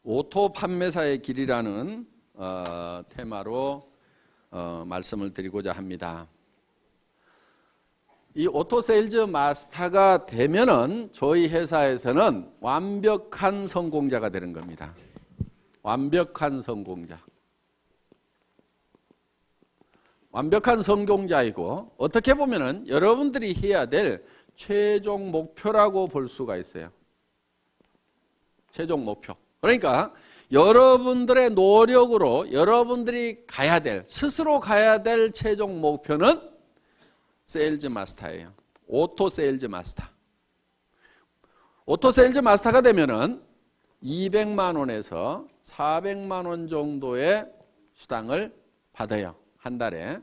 오토 판매사의 길이라는 테마로 말씀을 드리고자 합니다. 이 오토 세일즈 마스터가 되면은 저희 회사에서는 완벽한 성공자가 되는 겁니다. 완벽한 성공자. 완벽한 성공자이고 어떻게 보면은 여러분들이 해야 될 최종 목표라고 볼 수가 있어요. 최종 목표. 그러니까 여러분들의 노력으로 여러분들이 가야 될, 스스로 가야 될 최종 목표는 세일즈 마스터예요. 오토 세일즈 마스터. 오토 세일즈 마스터가 되면은 200만 원에서 400만 원 정도의 수당을 받아요. 한 달에.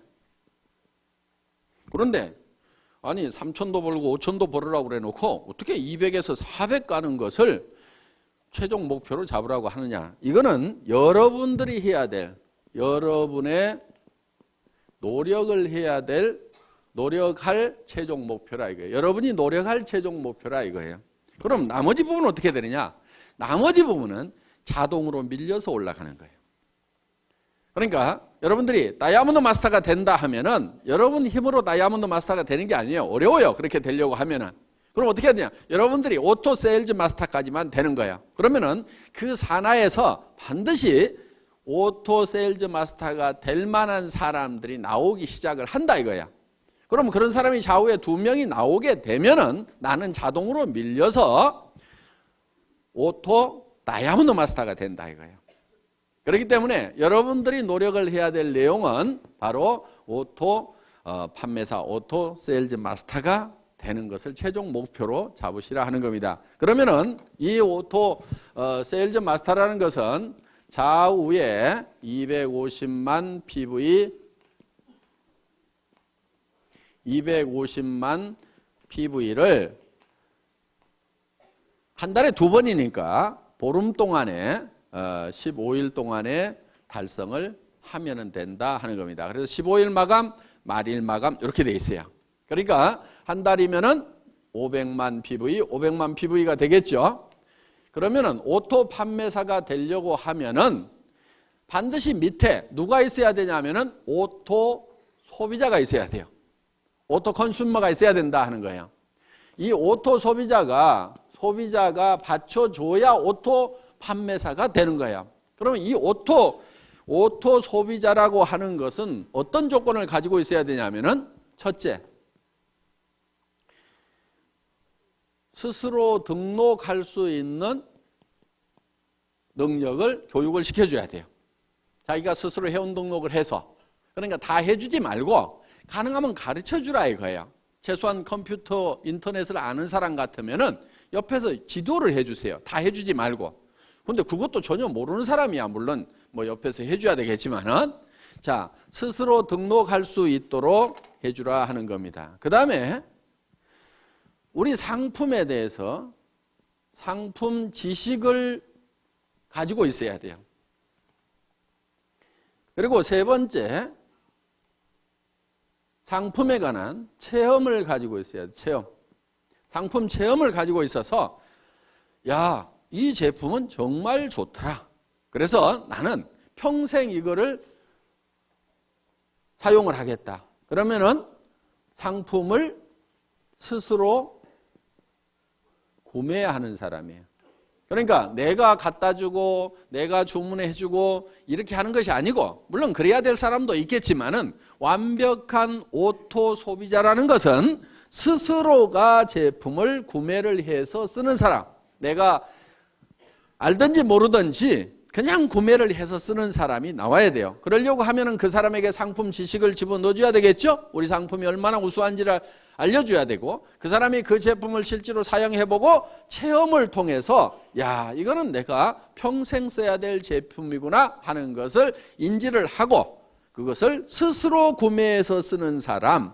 그런데 아니 3천도 벌고 5천도 벌으라고 그래 놓고 어떻게 200에서 400 가는 것을 최종 목표로 잡으라고 하느냐. 이거는 여러분들이 해야 될, 여러분의 노력을 해야 될, 노력할 최종 목표라 이거예요. 여러분이 노력할 최종 목표라 이거예요. 그럼 나머지 부분은 어떻게 되느냐? 나머지 부분은 자동으로 밀려서 올라가는 거예요. 그러니까 여러분들이 다이아몬드 마스터가 된다 하면은 여러분 힘으로 다이아몬드 마스터가 되는 게 아니에요. 어려워요. 그렇게 되려고 하면은. 그럼 어떻게 해야 되냐? 여러분들이 오토 세일즈 마스터까지만 되는 거예요. 그러면은 그 산하에서 반드시 오토 세일즈 마스터가 될 만한 사람들이 나오기 시작을 한다 이거야. 그럼 그런 사람이 좌우에 2명이 나오게 되면은 나는 자동으로 밀려서 오토 다이아몬드 마스터가 된다 이거예요. 그렇기 때문에 여러분들이 노력을 해야 될 내용은 바로 오토 판매사, 오토 세일즈 마스터가 되는 것을 최종 목표로 잡으시라 하는 겁니다. 그러면은 이 오토 세일즈 마스터라는 것은 좌우에 250만 PV를 한 달에 2번이니까 보름 동안에 15일 동안에 달성을 하면은 된다 하는 겁니다. 그래서 15일 마감, 말일 마감 이렇게 돼 있어요. 그러니까 한 달이면은 500만 PV가 되겠죠. 그러면은 오토 판매사가 되려고 하면은 반드시 밑에 누가 있어야 되냐면은 오토 소비자가 있어야 돼요. 오토 컨슈머가 있어야 된다 하는 거예요. 이 오토 소비자가 받쳐줘야 오토 판매사가 되는 거예요. 그러면 이 오토 소비자라고 하는 것은 어떤 조건을 가지고 있어야 되냐면은 첫째, 스스로 등록할 수 있는 능력을 교육을 시켜줘야 돼요. 자기가 스스로 회원 등록을 해서. 그러니까 다 해주지 말고 가능하면 가르쳐주라 이거예요. 최소한 컴퓨터, 인터넷을 아는 사람 같으면은 옆에서 지도를 해주세요. 다 해주지 말고. 근데 그것도 전혀 모르는 사람이야. 물론 뭐 옆에서 해줘야 되겠지만은. 자, 스스로 등록할 수 있도록 해주라 하는 겁니다. 그 다음에 우리 상품에 대해서 상품 지식을 가지고 있어야 돼요. 그리고 세 번째, 상품에 관한 체험을 가지고 있어야 돼요. 체험. 상품 체험을 가지고 있어서 야, 이 제품은 정말 좋더라. 그래서 나는 평생 이거를 사용을 하겠다. 그러면은 상품을 스스로 구매하는 사람이에요. 그러니까 내가 갖다 주고 내가 주문해 주고 이렇게 하는 것이 아니고, 물론 그래야 될 사람도 있겠지만은 완벽한 오토 소비자라는 것은 스스로가 제품을 구매를 해서 쓰는 사람. 내가 알든지 모르든지 그냥 구매를 해서 쓰는 사람이 나와야 돼요. 그러려고 하면은 그 사람에게 상품 지식을 집어넣어줘야 되겠죠? 우리 상품이 얼마나 우수한지를 알려줘야 되고, 그 사람이 그 제품을 실제로 사용해보고 체험을 통해서 야, 이거는 내가 평생 써야 될 제품이구나 하는 것을 인지를 하고 그것을 스스로 구매해서 쓰는 사람,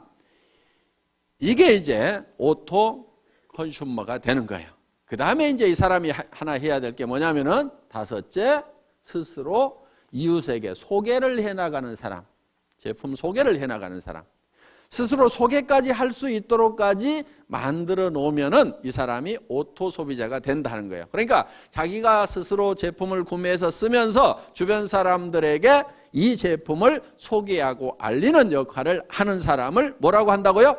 이게 이제 오토 컨슈머가 되는 거예요. 그 다음에 이제 이 사람이 하나 해야 될 게 뭐냐면은 다섯째, 스스로 이웃에게 소개를 해나가는 사람, 제품 소개를 해나가는 사람. 스스로 소개까지 할 수 있도록까지 만들어 놓으면은 이 사람이 오토 소비자가 된다는 거예요. 그러니까 자기가 스스로 제품을 구매해서 쓰면서 주변 사람들에게 이 제품을 소개하고 알리는 역할을 하는 사람을 뭐라고 한다고요?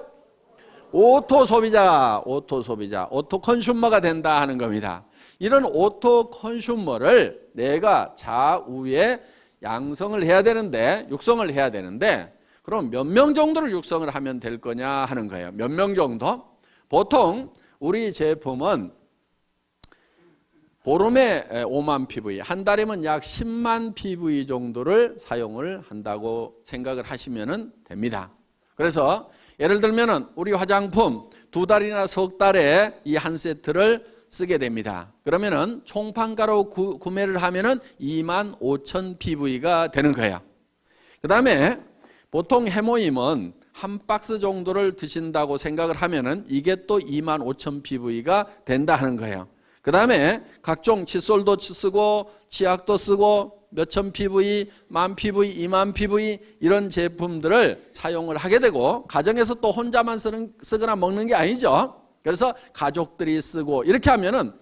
오토 소비자, 오토 소비자, 오토 컨슈머가 된다 하는 겁니다. 이런 오토 컨슈머를 내가 좌우에 양성을 해야 되는데, 육성을 해야 되는데, 그럼 몇 명 정도를 육성을 하면 될 거냐 하는 거예요. 몇 명 정도? 보통 우리 제품은 보름에 5만 PV, 한 달이면 약 10만 PV 정도를 사용을 한다고 생각을 하시면 됩니다. 그래서 예를 들면 우리 화장품 2달이나 석 달에 이 한 세트를 쓰게 됩니다. 그러면은 총판가로 구매를 하면은 2만 5천 PV가 되는 거예요. 그 다음에 보통 해모임은 한 박스 정도를 드신다고 생각을 하면은 이게 또 2만 5천 PV가 된다 하는 거예요. 그 다음에 각종 칫솔도 쓰고 치약도 쓰고 몇천 PV, 만 PV, 2만 PV 이런 제품들을 사용을 하게 되고, 가정에서 또 혼자만 쓰거나 먹는 게 아니죠. 그래서 가족들이 쓰고 이렇게 하면은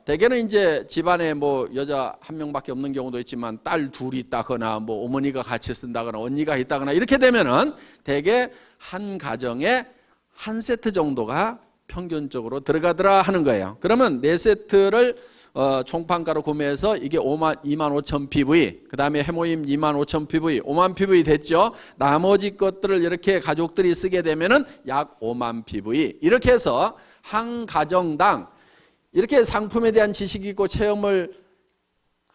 대개는 이제 집안에 뭐 여자 한 명밖에 없는 경우도 있지만 딸 둘이 있다거나 뭐 어머니가 같이 쓴다거나 언니가 있다거나 이렇게 되면은 대개 한 가정에 한 세트 정도가 평균적으로 들어가더라 하는 거예요. 그러면 4세트를 총판가로 구매해서 이게 2만 5천 PV, 그 다음에 해모임 2만 5천 PV, 5만 PV 됐죠. 나머지 것들을 이렇게 가족들이 쓰게 되면은 약 5만 PV. 이렇게 해서 한 가정당 이렇게 상품에 대한 지식이 있고 체험을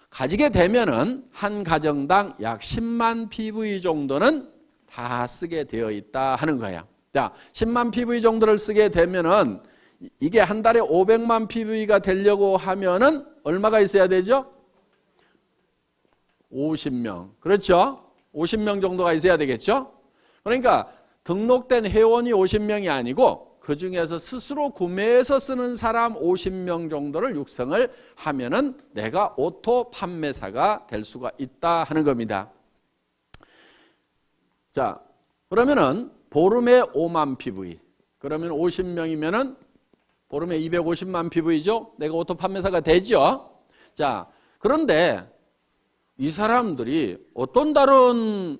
가지게 되면은 한 가정당 약 10만 PV 정도는 다 쓰게 되어 있다 하는 거예요. 자, 10만 PV 정도를 쓰게 되면은 이게 한 달에 500만 PV가 되려고 하면은 얼마가 있어야 되죠? 50명. 그렇죠? 50명 정도가 있어야 되겠죠? 그러니까 등록된 회원이 50명이 아니고 그 중에서 스스로 구매해서 쓰는 사람 50명 정도를 육성을 하면은 내가 오토 판매사가 될 수가 있다 하는 겁니다. 자, 그러면은 보름에 5만 PV. 그러면 50명이면은 보름에 250만 PV죠? 내가 오토 판매사가 되죠? 자, 그런데 이 사람들이 어떤 달은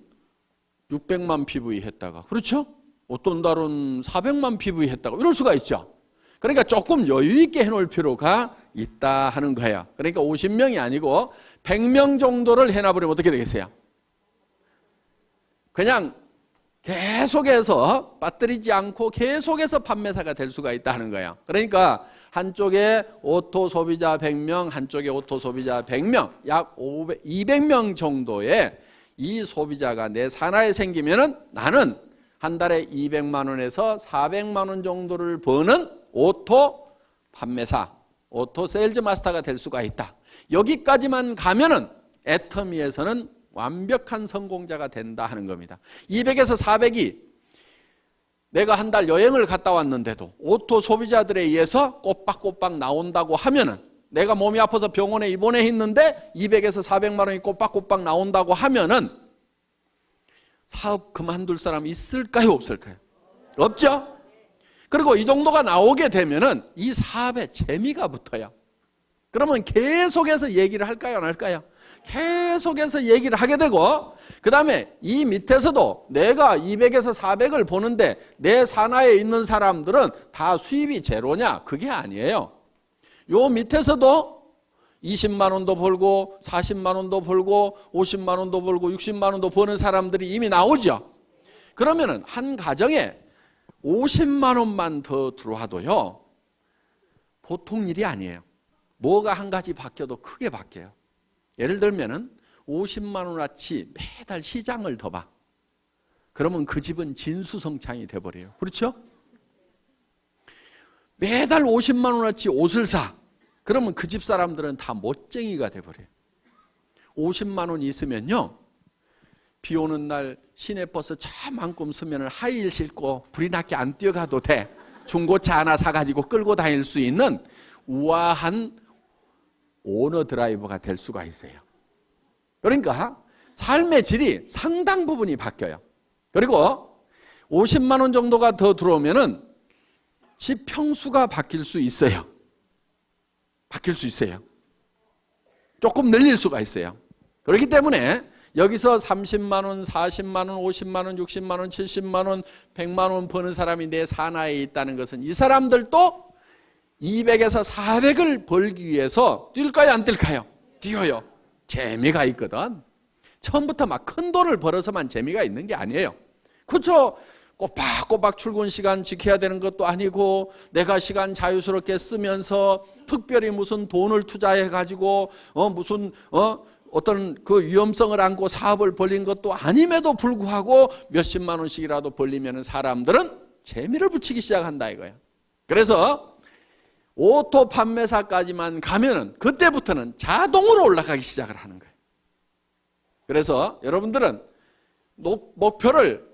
600만 PV 했다가, 그렇죠? 어떤 달은 400만 PV 했다가 이럴 수가 있죠. 그러니까 조금 여유 있게 해놓을 필요가 있다 하는 거예요. 그러니까 50명이 아니고 100명 정도를 해놔버리면 어떻게 되겠어요? 그냥 계속해서 빠뜨리지 않고 계속해서 판매사가 될 수가 있다는 거예요. 그러니까 한쪽에 오토 소비자 100명, 한쪽에 오토 소비자 100명, 약 200명 정도의 이 소비자가 내 산하에 생기면은 나는 한 달에 200만 원에서 400만 원 정도를 버는 오토 판매사, 오토 세일즈 마스터가 될 수가 있다. 여기까지만 가면은 애터미에서는 완벽한 성공자가 된다 하는 겁니다. 200에서 400이 내가 한 달 여행을 갔다 왔는데도 오토 소비자들에 의해서 꼬박꼬박 나온다고 하면은, 내가 몸이 아파서 병원에 입원해 있는데 200에서 400만 원이 꼬박꼬박 나온다고 하면은 사업 그만둘 사람 있을까요, 없을까요? 없죠? 그리고 이 정도가 나오게 되면은 이 사업에 재미가 붙어요. 그러면 계속해서 얘기를 할까요, 안 할까요? 계속해서 얘기를 하게 되고, 그 다음에 이 밑에서도 내가 200에서 400을 보는데 내 산하에 있는 사람들은 다 수입이 제로냐? 그게 아니에요. 요 밑에서도 20만 원도 벌고 40만 원도 벌고 50만 원도 벌고 60만 원도 버는 사람들이 이미 나오죠. 그러면은 한 가정에 50만 원만 더 들어와도요, 보통 일이 아니에요. 뭐가 한 가지 바뀌어도 크게 바뀌어요. 예를 들면은 50만 원어치 매달 시장을 더 봐. 그러면 그 집은 진수성찬이 돼버려요. 그렇죠? 매달 50만 원어치 옷을 사. 그러면 그 집 사람들은 다 멋쟁이가 돼버려요. 50만 원 있으면요, 비 오는 날 시내버스 저만큼 쓰면 하이힐 신고 불이 나게 안 뛰어가도 돼. 중고차 하나 사가지고 끌고 다닐 수 있는 우아한 오너 드라이버가 될 수가 있어요. 그러니까 삶의 질이 상당 부분이 바뀌어요. 그리고 50만 원 정도가 더 들어오면은 집 평수가 바뀔 수 있어요. 바뀔 수 있어요. 조금 늘릴 수가 있어요. 그렇기 때문에 여기서 30만 원, 40만 원, 50만 원, 60만 원, 70만 원, 100만 원 버는 사람이 내 산하에 있다는 것은 이 사람들도 200에서 400을 벌기 위해서 뛸까요, 안 뛸까요? 뛰어요. 재미가 있거든. 처음부터 막 큰 돈을 벌어서만 재미가 있는 게 아니에요. 그렇죠? 꼬박꼬박 출근 시간 지켜야 되는 것도 아니고 내가 시간 자유스럽게 쓰면서 특별히 무슨 돈을 투자해 가지고 어떤 그 위험성을 안고 사업을 벌린 것도 아님에도 불구하고 몇십만 원씩이라도 벌리면 사람들은 재미를 붙이기 시작한다 이거야. 그래서 오토 판매사까지만 가면은 그때부터는 자동으로 올라가기 시작을 하는 거예요. 그래서 여러분들은 목표를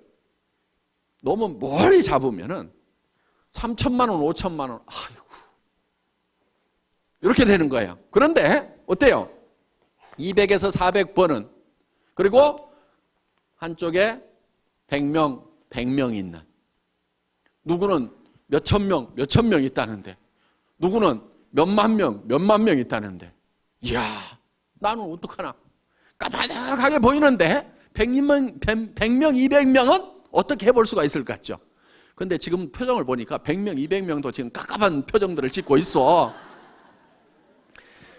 너무 멀리 잡으면은 3천만 원, 5천만 원, 아이고. 이렇게 되는 거예요. 그런데 어때요? 200에서 400번은 그리고 한쪽에 100명 있는 누구는 몇천 명 있다는데 누구는 몇만 명 있다는데 이야 나는 어떡하나 까마득하게 보이는데 100명, 200명은 어떻게 해볼 수가 있을 것 같죠? 근데 지금 표정을 보니까 100명, 200명도 지금 깝깝한 표정들을 짓고 있어.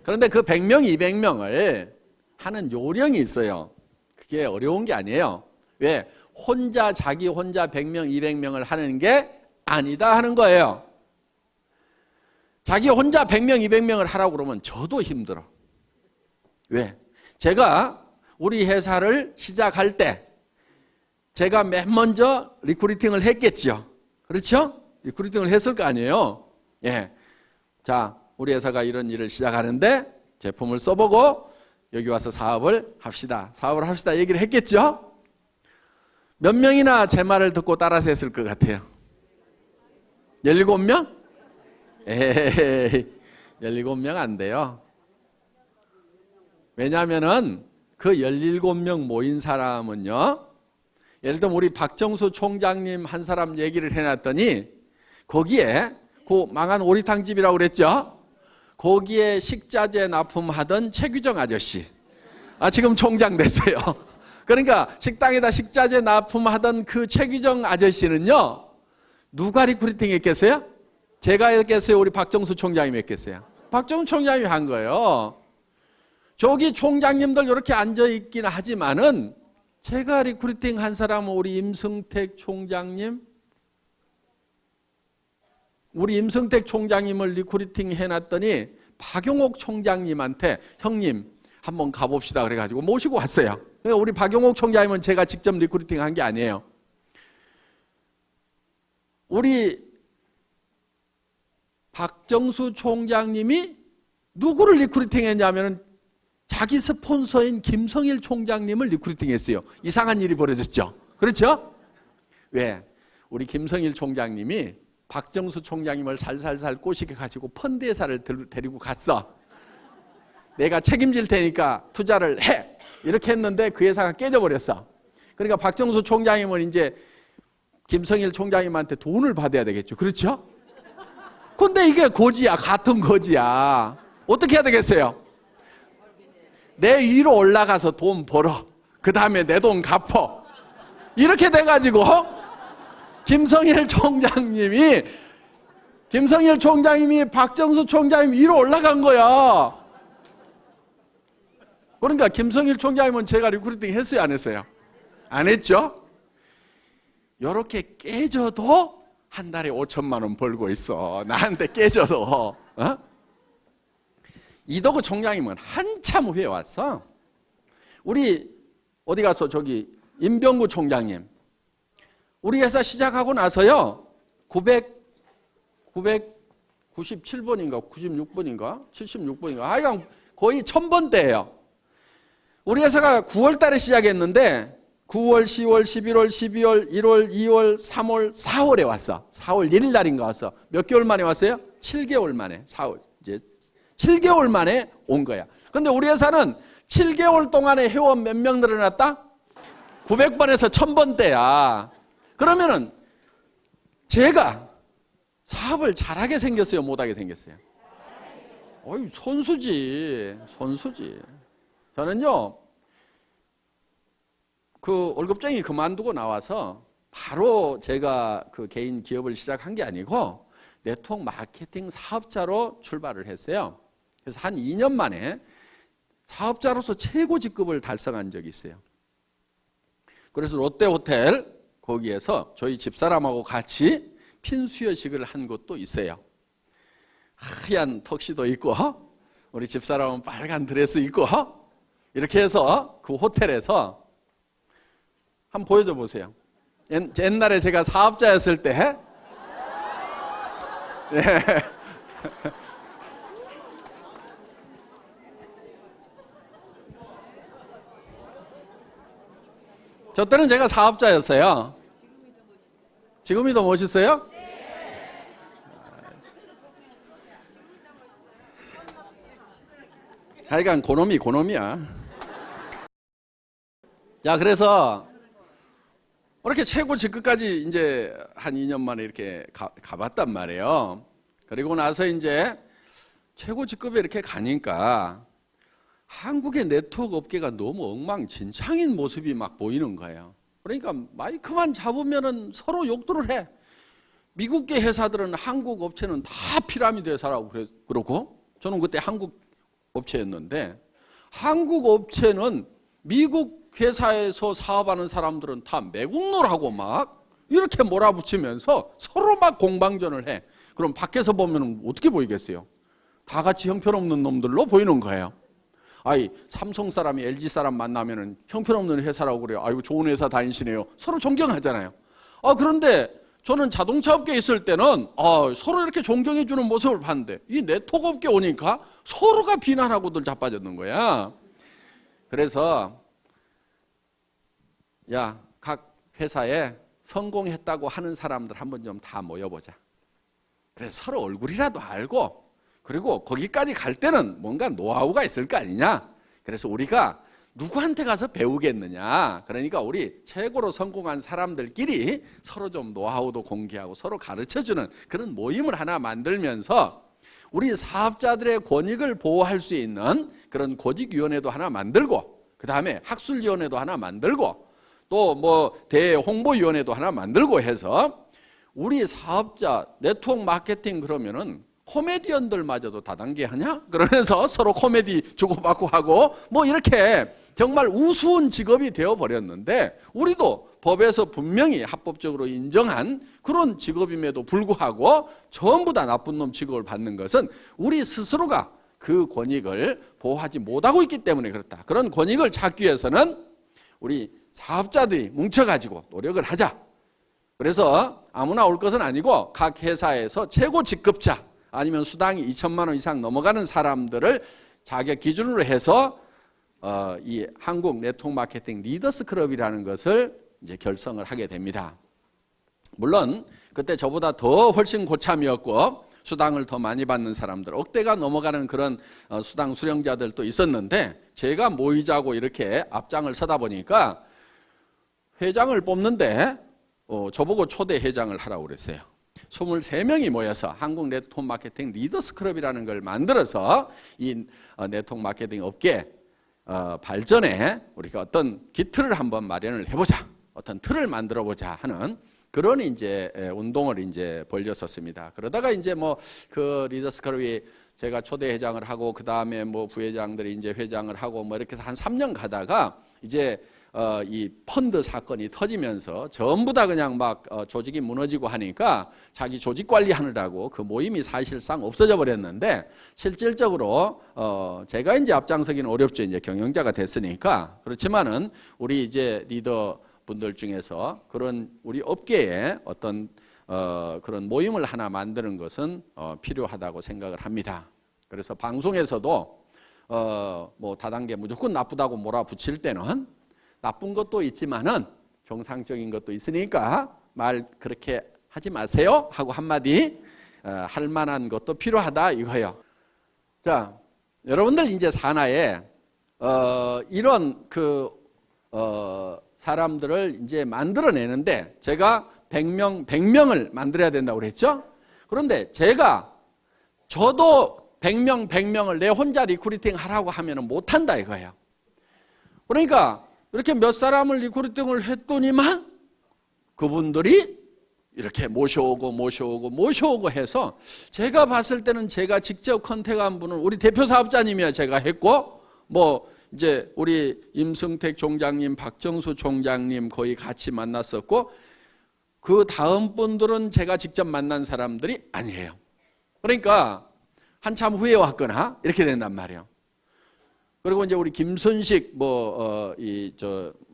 그런데 그 100명, 200명을 하는 요령이 있어요. 그게 어려운 게 아니에요. 왜? 자기 혼자 100명, 200명을 하는 게 아니다 하는 거예요. 자기 혼자 100명, 200명을 하라고 그러면 저도 힘들어. 왜? 제가 우리 회사를 시작할 때 제가 맨 먼저 리크루팅을 했겠죠. 그렇죠? 리크루팅을 했을 거 아니에요. 예. 자, 우리 회사가 이런 일을 시작하는데 제품을 써보고 여기 와서 사업을 합시다. 얘기를 했겠죠? 몇 명이나 제 말을 듣고 따라서 했을 것 같아요? 17명? 에이, 17명 안 돼요. 왜냐하면은 그 17명 모인 사람은요, 예를 들면 우리 박정수 총장님 한 사람 얘기를 해놨더니 거기에 그 망한 오리탕집이라고 그랬죠? 거기에 식자재 납품하던 최규정 아저씨 지금 총장 됐어요. 그러니까 식당에다 식자재 납품하던 그 최규정 아저씨는요 누가 리크루팅 했겠어요? 제가 했겠어요? 우리 박정수 총장님이 했겠어요? 박정수 총장님이 한 거예요. 저기 총장님들 이렇게 앉아있긴 하지만은 제가 리크루팅 한 사람은 우리 임승택 총장님, 을 리크루팅 해놨더니 박용옥 총장님한테 형님 한번 가봅시다 그래가지고 모시고 왔어요. 그러니까 우리 박용옥 총장님은 제가 직접 리크루팅 한 게 아니에요. 우리 박정수 총장님이 누구를 리크루팅 했냐면 자기 스폰서인 김성일 총장님을 리크루팅 했어요. 이상한 일이 벌어졌죠. 그렇죠? 왜? 우리 김성일 총장님이 박정수 총장님을 살살살 꼬시게 가지고 펀드 회사를 데리고 갔어. 내가 책임질 테니까 투자를 해. 이렇게 했는데 그 회사가 깨져버렸어. 그러니까 박정수 총장님은 이제 김성일 총장님한테 돈을 받아야 되겠죠. 그렇죠? 근데 이게 고지야. 같은 거지야. 어떻게 해야 되겠어요? 내 위로 올라가서 돈 벌어. 그 다음에 내 돈 갚어. 이렇게 돼가지고 김성일 총장님이 박정수 총장님 위로 올라간 거야. 그러니까 김성일 총장님은 제가 리크루팅 했어요, 안 했어요? 안 했죠? 이렇게 깨져도 한 달에 5천만 원 벌고 있어. 나한테 깨져도. 이덕우 총장님은 한참 후에 왔어. 우리 어디 가서 저기 임병구 총장님 우리 회사 시작하고 나서요 997번인가 96번인가 76번인가 하여간 거의 1000번대예요. 우리 회사가 9월 달에 시작했는데 9월, 10월, 11월, 12월, 1월, 2월, 3월, 4월에 왔어. 4월 1일 날인가 왔어. 몇 개월 만에 왔어요? 7개월 만에. 4월. 이제 7개월 만에 온 거야. 근데 우리 회사는 7개월 동안에 회원 몇 명 늘어났다? 900번에서 1000번대야. 그러면은 제가 사업을 잘하게 생겼어요, 못하게 생겼어요? 어이, 손수지. 저는요, 그 월급쟁이 그만두고 나와서 바로 제가 그 개인 기업을 시작한 게 아니고 네트워크 마케팅 사업자로 출발을 했어요. 그래서 한 2년 만에 사업자로서 최고 직급을 달성한 적이 있어요. 그래서 롯데호텔 거기에서 저희 집사람하고 같이 핀수여식을 한 것도 있어요. 하얀 턱시도 입고 우리 집사람은 빨간 드레스 입고 이렇게 해서 그 호텔에서 한번 보여줘 보세요. 옛날에 제가 사업자였을 때 예. 저 때는 제가 사업자였어요. 지금이 더 멋있어요? 하여간 고놈이야. 야, 그래서 이렇게 최고 직급까지 이제 한 2년 만에 이렇게 가봤단 말이에요. 그리고 나서 이제 최고 직급에 이렇게 가니까 한국의 네트워크 업계가 너무 엉망진창인 모습이 막 보이는 거예요. 그러니까 마이크만 잡으면은 서로 욕들을 해. 미국계 회사들은 한국 업체는 다 피라미드 회사라고 그러고, 저는 그때 한국 업체였는데, 한국 업체는 미국 회사에서 사업하는 사람들은 다 매국노라고 막 이렇게 몰아붙이면서 서로 막 공방전을 해. 그럼 밖에서 보면 어떻게 보이겠어요? 다 같이 형편없는 놈들로 보이는 거예요. 아이, 삼성 사람이 LG 사람 만나면은 형편없는 회사라고 그래요. 아이고, 좋은 회사 다니시네요. 서로 존경하잖아요. 그런데 저는 자동차 업계에 있을 때는 서로 이렇게 존경해 주는 모습을 봤는데, 이 네트워크 업계 오니까 서로가 비난하고들 자빠졌는 거야. 그래서 야, 각 회사에 성공했다고 하는 사람들 한번 좀 다 모여보자. 그래서 서로 얼굴이라도 알고, 그리고 거기까지 갈 때는 뭔가 노하우가 있을 거 아니냐. 그래서 우리가 누구한테 가서 배우겠느냐. 그러니까 우리 최고로 성공한 사람들끼리 서로 좀 노하우도 공개하고 서로 가르쳐주는 그런 모임을 하나 만들면서 우리 사업자들의 권익을 보호할 수 있는 그런 고직위원회도 하나 만들고, 그 다음에 학술위원회도 하나 만들고, 또 뭐 대홍보위원회도 하나 만들고 해서 우리 사업자 네트워크 마케팅 그러면은 코미디언들마저도 다단계 하냐? 그러면서 서로 코미디 주고받고 하고 뭐 이렇게 정말 우스운 직업이 되어버렸는데, 우리도 법에서 분명히 합법적으로 인정한 그런 직업임에도 불구하고 전부 다 나쁜 놈 취급을 받는 것은 우리 스스로가 그 권익을 보호하지 못하고 있기 때문에 그렇다. 그런 권익을 찾기 위해서는 우리 사업자들이 뭉쳐가지고 노력을 하자. 그래서 아무나 올 것은 아니고 각 회사에서 최고 직급자 아니면 수당이 2천만 원 이상 넘어가는 사람들을 자격 기준으로 해서 이 한국 네트워크 마케팅 리더스 클럽이라는 것을 이제 결성을 하게 됩니다. 물론 그때 저보다 더 훨씬 고참이었고 수당을 더 많이 받는 사람들, 억대가 넘어가는 그런 수당 수령자들도 있었는데, 제가 모이자고 이렇게 앞장을 서다 보니까 회장을 뽑는데 저보고 초대 회장을 하라고 그랬어요. 23명이 모여서 한국 네트워크 마케팅 리더스 클럽이라는 걸 만들어서 이 네트워크 마케팅 업계 발전에 우리가 어떤 기틀을 한번 마련을 해보자, 어떤 틀을 만들어 보자 하는 그런 이제 운동을 이제 벌였었습니다. 그러다가 이제 뭐 그 리더스 클럽이 제가 초대 회장을 하고 그 다음에 뭐 부회장들이 이제 회장을 하고 뭐 이렇게 해서 한 3년 가다가 이제 이 펀드 사건이 터지면서 전부 다 그냥 막 조직이 무너지고 하니까 자기 조직 관리하느라고 그 모임이 사실상 없어져 버렸는데, 실질적으로 제가 이제 앞장서기는 어렵죠. 이제 경영자가 됐으니까. 그렇지만은 우리 이제 리더 분들 중에서 그런 우리 업계에 어떤 그런 모임을 하나 만드는 것은 필요하다고 생각을 합니다. 그래서 방송에서도 뭐 다단계 무조건 나쁘다고 몰아붙일 때는 나쁜 것도 있지만은 정상적인 것도 있으니까 말 그렇게 하지 마세요 하고 한마디 할 만한 것도 필요하다 이거예요. 자, 여러분들 이제 산하에 이런 사람들을 이제 만들어내는데 제가 100명을 만들어야 된다고 그랬죠? 그런데 저도 100명을 내 혼자 리크루팅 하라고 하면 못한다 이거예요. 그러니까 이렇게 몇 사람을 리크루팅을 했더니만 그분들이 이렇게 모셔오고 해서 제가 봤을 때는 제가 직접 컨택한 분은 우리 대표 사업자님이야 제가 했고 뭐 이제 우리 임승택 총장님, 박정수 총장님 거의 같이 만났었고 그 다음 분들은 제가 직접 만난 사람들이 아니에요. 그러니까 한참 후에 왔거나 이렇게 된단 말이에요. 그리고 이제 우리 김순식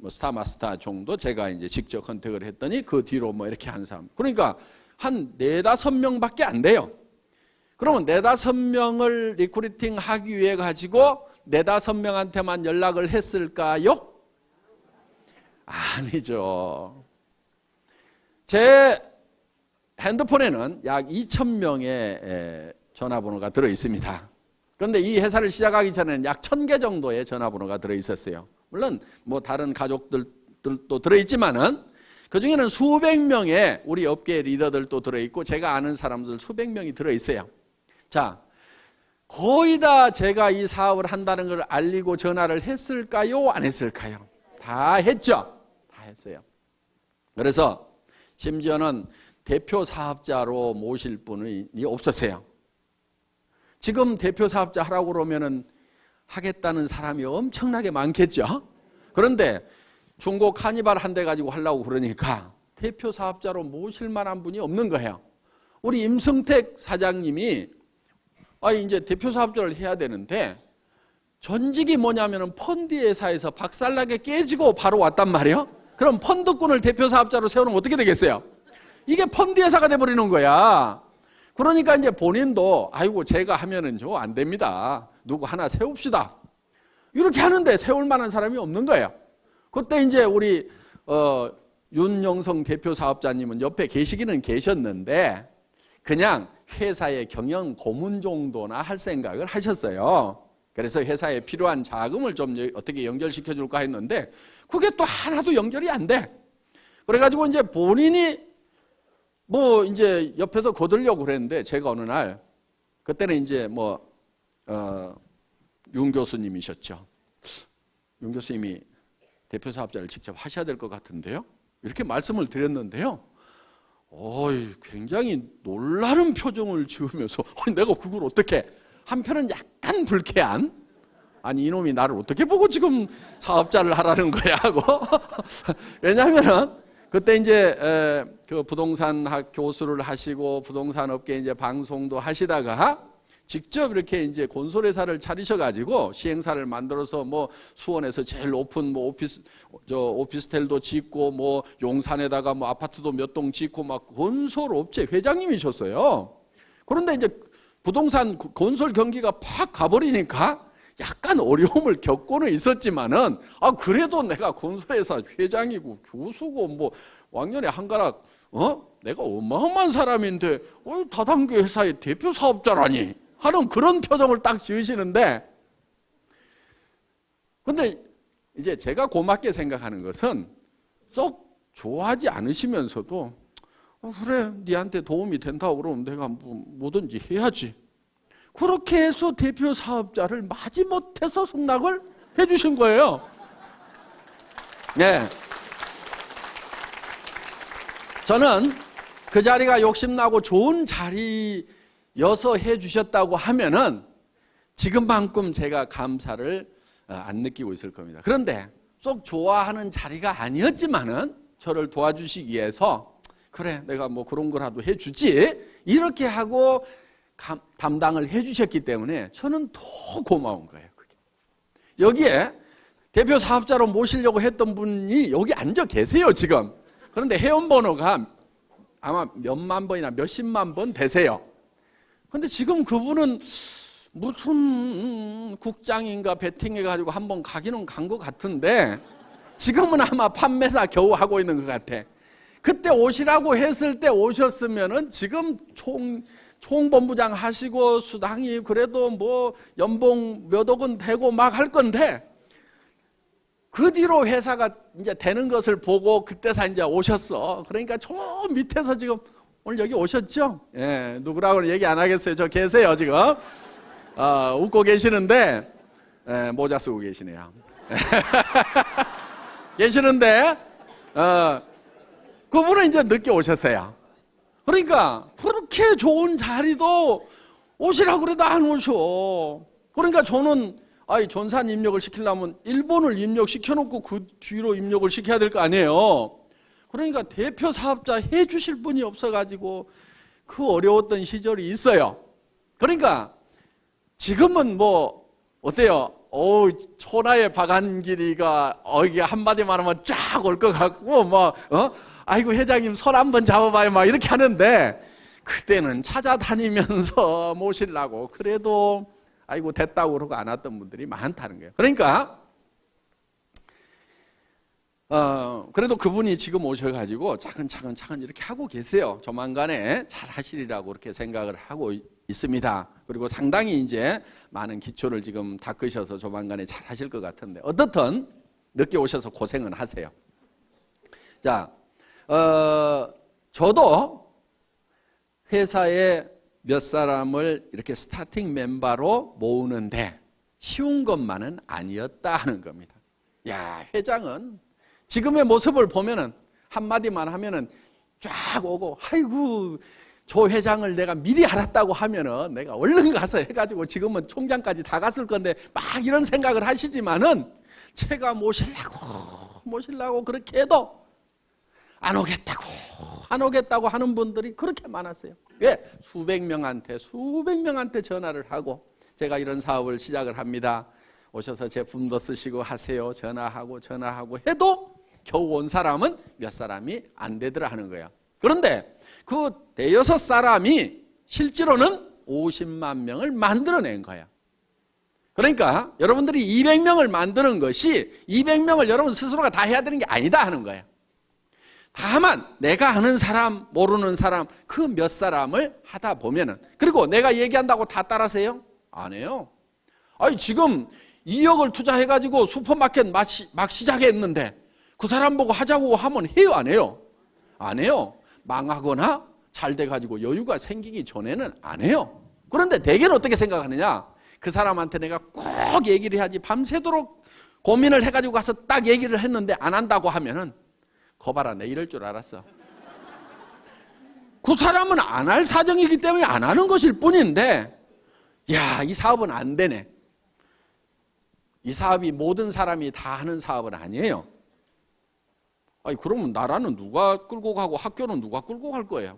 스타마스터 정도 제가 이제 직접 컨택을 했더니 그 뒤로 뭐 이렇게 한 사람. 그러니까 한 4-5명밖에 안 돼요. 그러면 4-5명을 리크루팅 하기 위해 가지고 4-5명한테만 연락을 했을까요? 아니죠. 제 핸드폰에는 약 2,000명의 전화번호가 들어 있습니다. 그런데 이 회사를 시작하기 전에는 약 1,000개 정도의 전화번호가 들어 있었어요. 물론 뭐 다른 가족들도 들어 있지만은 그 중에는 수백 명의 우리 업계 리더들도 들어 있고 제가 아는 사람들 수백 명이 들어 있어요. 자, 거의 다 제가 이 사업을 한다는 걸 알리고 전화를 했을까요? 안 했을까요? 다 했죠. 다 했어요. 그래서 심지어는 대표 사업자로 모실 분이 없었어요. 지금 대표 사업자 하라고 그러면은 하겠다는 사람이 엄청나게 많겠죠. 그런데 중고 카니발 한 대 가지고 하려고 그러니까 대표 사업자로 모실 만한 분이 없는 거예요. 우리 임승택 사장님이 이제 대표 사업자를 해야 되는데 전직이 뭐냐면은 펀드 회사에서 박살나게 깨지고 바로 왔단 말이에요. 그럼 펀드꾼을 대표 사업자로 세우면 어떻게 되겠어요? 이게 펀드 회사가 돼버리는 거야. 그러니까 이제 본인도 아이고 제가 하면은 안 됩니다. 누구 하나 세웁시다. 이렇게 하는데 세울 만한 사람이 없는 거예요. 그때 이제 우리 윤영성 대표 사업자님은 옆에 계시기는 계셨는데 그냥 회사의 경영 고문 정도나 할 생각을 하셨어요. 그래서 회사에 필요한 자금을 좀 어떻게 연결시켜 줄까 했는데 그게 또 하나도 연결이 안 돼. 그래가지고 이제 본인이 뭐 이제 옆에서 거들려고 그랬는데 제가 어느 날 그때는 이제 윤 교수님이셨죠. 윤 교수님이 대표 사업자를 직접 하셔야 될 것 같은데요. 이렇게 말씀을 드렸는데요. 굉장히 놀라는 표정을 지으면서 내가 그걸 어떻게 한편은 약간 불쾌한 아니 이놈이 나를 어떻게 보고 지금 사업자를 하라는 거야 하고 왜냐하면은 그때 이제 그 부동산 교수를 하시고 부동산 업계 이제 방송도 하시다가 직접 이렇게 이제 건설회사를 차리셔가지고 시행사를 만들어서 뭐 수원에서 제일 높은 뭐 오피스텔도 짓고 뭐 용산에다가 뭐 아파트도 몇 동 짓고 막 건설업체 회장님이셨어요. 그런데 이제 부동산 건설 경기가 팍 가버리니까 약간 어려움을 겪고는 있었지만은 그래도 내가 건설회사 회장이고 교수고 뭐 왕년에 한가락 내가 어마어마한 사람인데 다단계 회사의 대표 사업자라니 하는 그런 표정을 딱 지으시는데 근데 이제 제가 고맙게 생각하는 것은 썩 좋아하지 않으시면서도 그래 니한테 도움이 된다고 그러면 내가 뭐든지 해야지. 그렇게 해서 대표 사업자를 마지못해서 승낙을 해주신 거예요. 네. 저는 그 자리가 욕심나고 좋은 자리여서 해주셨다고 하면은 지금만큼 제가 감사를 안 느끼고 있을 겁니다. 그런데 쏙 좋아하는 자리가 아니었지만은 저를 도와주시기 위해서 그래 내가 뭐 그런 거라도 해주지 이렇게 하고 담당을 해주셨기 때문에 저는 더 고마운 거예요. 그게. 여기에 대표 사업자로 모시려고 했던 분이 여기 앉아 계세요 지금. 그런데 회원번호가 아마 몇만 번이나 몇십만 번 되세요. 그런데 지금 그분은 무슨 국장인가 베팅해가지고 한번 가기는 간 것 같은데 지금은 아마 판매사 겨우 하고 있는 것 같아. 그때 오시라고 했을 때 오셨으면은 지금 총본부장 하시고 수당이 그래도 뭐 연봉 몇 억은 되고 막 할 건데 그 뒤로 회사가 이제 되는 것을 보고 그때서 이제 오셨어. 그러니까 저 밑에서 지금 오늘 여기 오셨죠? 예, 누구라고는 얘기 안 하겠어요. 저 계세요, 지금. 웃고 계시는데, 예, 모자 쓰고 계시네요. 계시는데, 그분은 이제 늦게 오셨어요. 그러니까, 그렇게 좋은 자리도 오시라고 그래도 안 오셔. 그러니까 저는, 전산 입력을 시키려면 일본을 입력시켜놓고 그 뒤로 입력을 시켜야 될 거 아니에요. 그러니까 대표 사업자 해 주실 분이 없어가지고 그 어려웠던 시절이 있어요. 그러니까 지금은 뭐 어때요? 천하의 박한길이가 이게 한마디만 하면 쫙 올 것 같고 아이고 회장님 손 한번 잡아봐요 막 이렇게 하는데, 그때는 찾아다니면서 모시려고 그래도 아이고 됐다고 그러고 안 왔던 분들이 많다는 거예요. 그러니까 그래도 그분이 지금 오셔가지고 차근차근 이렇게 하고 계세요. 조만간에 잘 하시리라고 그렇게 생각을 하고 있습니다. 그리고 상당히 이제 많은 기초를 지금 닦으셔서 조만간에 잘 하실 것 같은데, 어떻든 늦게 오셔서 고생은 하세요. 자, 저도 회사에 몇 사람을 이렇게 스타팅 멤버로 모으는데 쉬운 것만은 아니었다 하는 겁니다. 야, 회장은 지금의 모습을 보면은 한마디만 하면은 쫙 오고, 아이고 조 회장을 내가 미리 알았다고 하면은 내가 얼른 가서 해가지고 지금은 총장까지 다 갔을 건데 막 이런 생각을 하시지만은, 제가 모시려고 그렇게 해도 안 오겠다고 하는 분들이 그렇게 많았어요. 왜? 수백 명한테 전화를 하고, 제가 이런 사업을 시작을 합니다. 오셔서 제품도 쓰시고 하세요. 전화하고 해도 겨우 온 사람은 몇 사람이 안 되더라 하는 거야. 그런데 그 대여섯 사람이 실제로는 50만 명을 만들어낸 거야. 그러니까 여러분들이 200명을 만드는 것이 200명을 여러분 스스로가 다 해야 되는 게 아니다 하는 거야. 다만 내가 아는 사람, 모르는 사람, 그 몇 사람을 하다 보면은, 그리고 내가 얘기한다고 다 따라서요? 안 해요. 지금 2억을 투자해가지고 슈퍼마켓 막 시작했는데 그 사람 보고 하자고 하면 해요, 안 해요? 안 해요. 망하거나 잘 돼가지고 여유가 생기기 전에는 안 해요. 그런데 대개는 어떻게 생각하느냐? 그 사람한테 내가 꼭 얘기를 해야지, 밤새도록 고민을 해가지고 가서 딱 얘기를 했는데 안 한다고 하면은, 거봐라, 내 이럴 줄 알았어. 그 사람은 안 할 사정이기 때문에 안 하는 것일 뿐인데, 야, 이 사업은 안 되네. 이 사업이 모든 사람이 다 하는 사업은 아니에요. 그러면 나라는 누가 끌고 가고 학교는 누가 끌고 갈 거예요?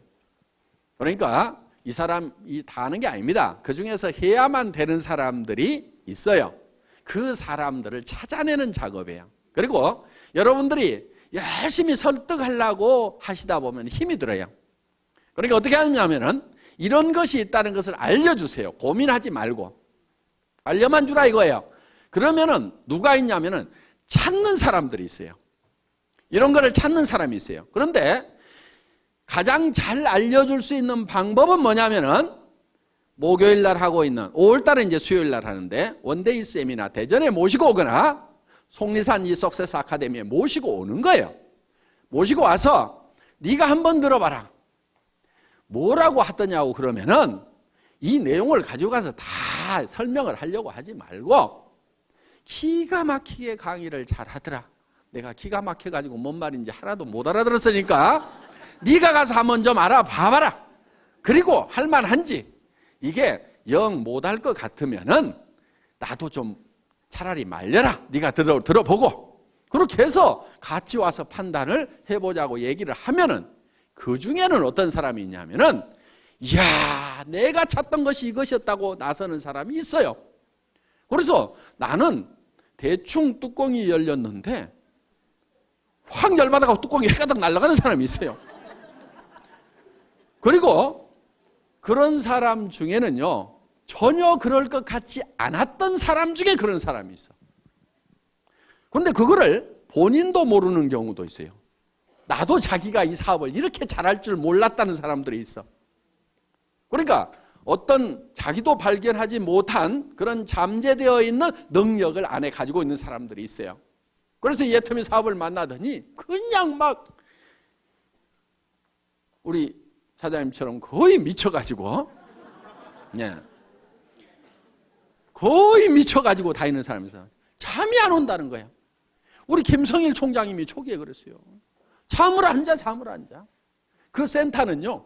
그러니까 이 사람이 다 하는 게 아닙니다. 그 중에서 해야만 되는 사람들이 있어요. 그 사람들을 찾아내는 작업이에요. 그리고 여러분들이 열심히 설득하려고 하시다 보면 힘이 들어요. 그러니까 어떻게 하냐면은 이런 것이 있다는 것을 알려주세요. 고민하지 말고 알려만 주라 이거예요. 그러면은 누가 있냐면은 찾는 사람들이 있어요. 이런 거를 찾는 사람이 있어요. 그런데 가장 잘 알려줄 수 있는 방법은 뭐냐면은, 목요일 날 하고 있는 5월 달에 이제 수요일 날 하는데 원데이 세미나 대전에 모시고 오거나 속리산 이 석세스 아카데미에 모시고 오는 거예요. 모시고 와서 네가 한번 들어봐라. 뭐라고 하더냐고 그러면은 이 내용을 가지고 가서 다 설명을 하려고 하지 말고 기가 막히게 강의를 잘 하더라. 내가 기가 막혀가지고 뭔 말인지 하나도 못 알아들었으니까 네가 가서 한번 좀 알아봐봐라. 그리고 할만한지, 이게 영 못할 것 같으면은 나도 좀 차라리 말려라. 네가 들어보고. 그렇게 해서 같이 와서 판단을 해보자고 얘기를 하면은, 그 중에는 어떤 사람이 있냐면은, 이야, 내가 찾던 것이 이것이었다고 나서는 사람이 있어요. 그래서 나는 대충 뚜껑이 열렸는데 확 열받아가고 뚜껑이 해가닥 날아가는 사람이 있어요. 그리고 그런 사람 중에는요, 전혀 그럴 것 같지 않았던 사람 중에 그런 사람이 있어. 그런데 그거를 본인도 모르는 경우도 있어요. 나도 자기가 이 사업을 이렇게 잘할 줄 몰랐다는 사람들이 있어. 그러니까 어떤 자기도 발견하지 못한 그런 잠재되어 있는 능력을 안에 가지고 있는 사람들이 있어요. 그래서 이 애터미 사업을 만나더니 그냥 막 우리 사장님처럼 거의 미쳐가지고, 예, 거의 미쳐가지고 다니는 사람이서 잠이 안 온다는 거야. 우리 김성일 총장님이 초기에 그랬어요. 잠을 안 자, 잠을 안 자. 그 센터는요,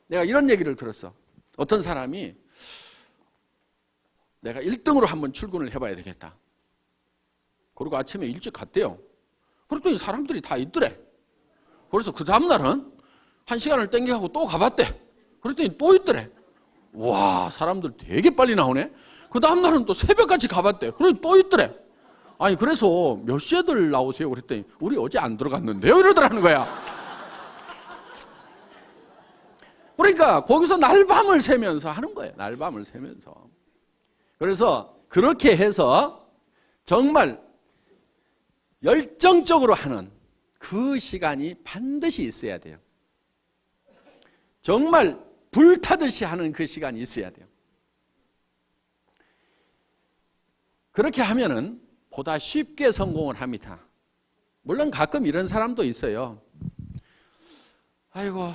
내가 이런 얘기를 들었어. 어떤 사람이 내가 1등으로 한번 출근을 해봐야 되겠다. 그리고 아침에 일찍 갔대요. 그랬더니 사람들이 다 있더래. 그래서 그 다음날은 1시간을 땡겨가고 또 가봤대. 그랬더니 또 있더래. 와, 사람들 되게 빨리 나오네. 그 다음날은 또 새벽같이 가봤대. 그래서 또 있더래. 아니, 그래서 몇 시에들 나오세요? 그랬더니 우리 어제 안 들어갔는데요? 이러더라는 거야. 그러니까 거기서 날밤을 새면서 하는 거예요. 날밤을 새면서. 그래서 그렇게 해서 정말 열정적으로 하는 그 시간이 반드시 있어야 돼요. 정말 불타듯이 하는 그 시간이 있어야 돼요. 그렇게 하면은 보다 쉽게 성공을 합니다. 물론 가끔 이런 사람도 있어요. 아이고,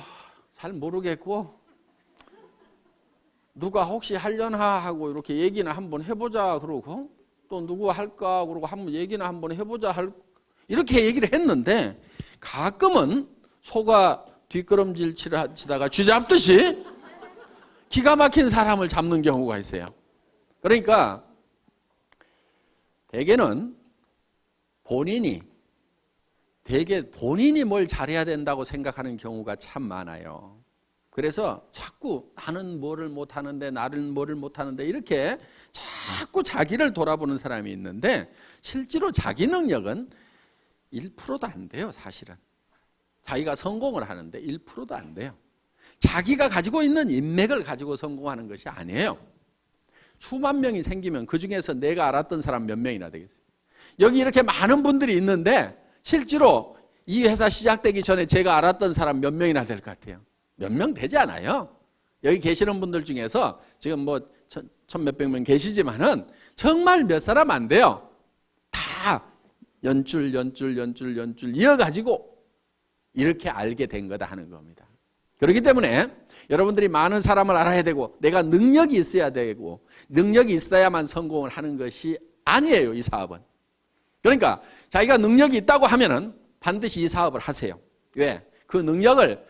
잘 모르겠고 누가 혹시 하려나 하고 이렇게 얘기나 한번 해보자 그러고 또 누구 할까 그러고 한번 얘기나 한번 해보자 이렇게 얘기를 했는데 가끔은 소가 뒷걸음질 치다가 쥐 잡듯이 기가 막힌 사람을 잡는 경우가 있어요. 그러니까 대개 본인이 뭘 잘해야 된다고 생각하는 경우가 참 많아요. 그래서 자꾸 나는 뭐를 못하는데 나는 뭐를 못하는데 이렇게 자꾸 자기를 돌아보는 사람이 있는데 실제로 자기 능력은 1%도 안 돼요. 사실은 자기가 성공을 하는데 1%도 안 돼요. 자기가 가지고 있는 인맥을 가지고 성공하는 것이 아니에요. 수만 명이 생기면 그중에서 내가 알았던 사람 몇 명이나 되겠어요. 여기 이렇게 많은 분들이 있는데 실제로 이 회사 시작되기 전에 제가 알았던 사람 몇 명이나 될 것 같아요? 몇 명 되지 않아요. 여기 계시는 분들 중에서 지금 뭐 천 몇백 명 계시지만은 정말 몇 사람 안 돼요. 다 연줄 이어가지고 이렇게 알게 된 거다 하는 겁니다. 그렇기 때문에 여러분들이 많은 사람을 알아야 되고 내가 능력이 있어야 되고 능력이 있어야만 성공을 하는 것이 아니에요. 이 사업은. 그러니까 자기가 능력이 있다고 하면은 반드시 이 사업을 하세요. 왜? 그 능력을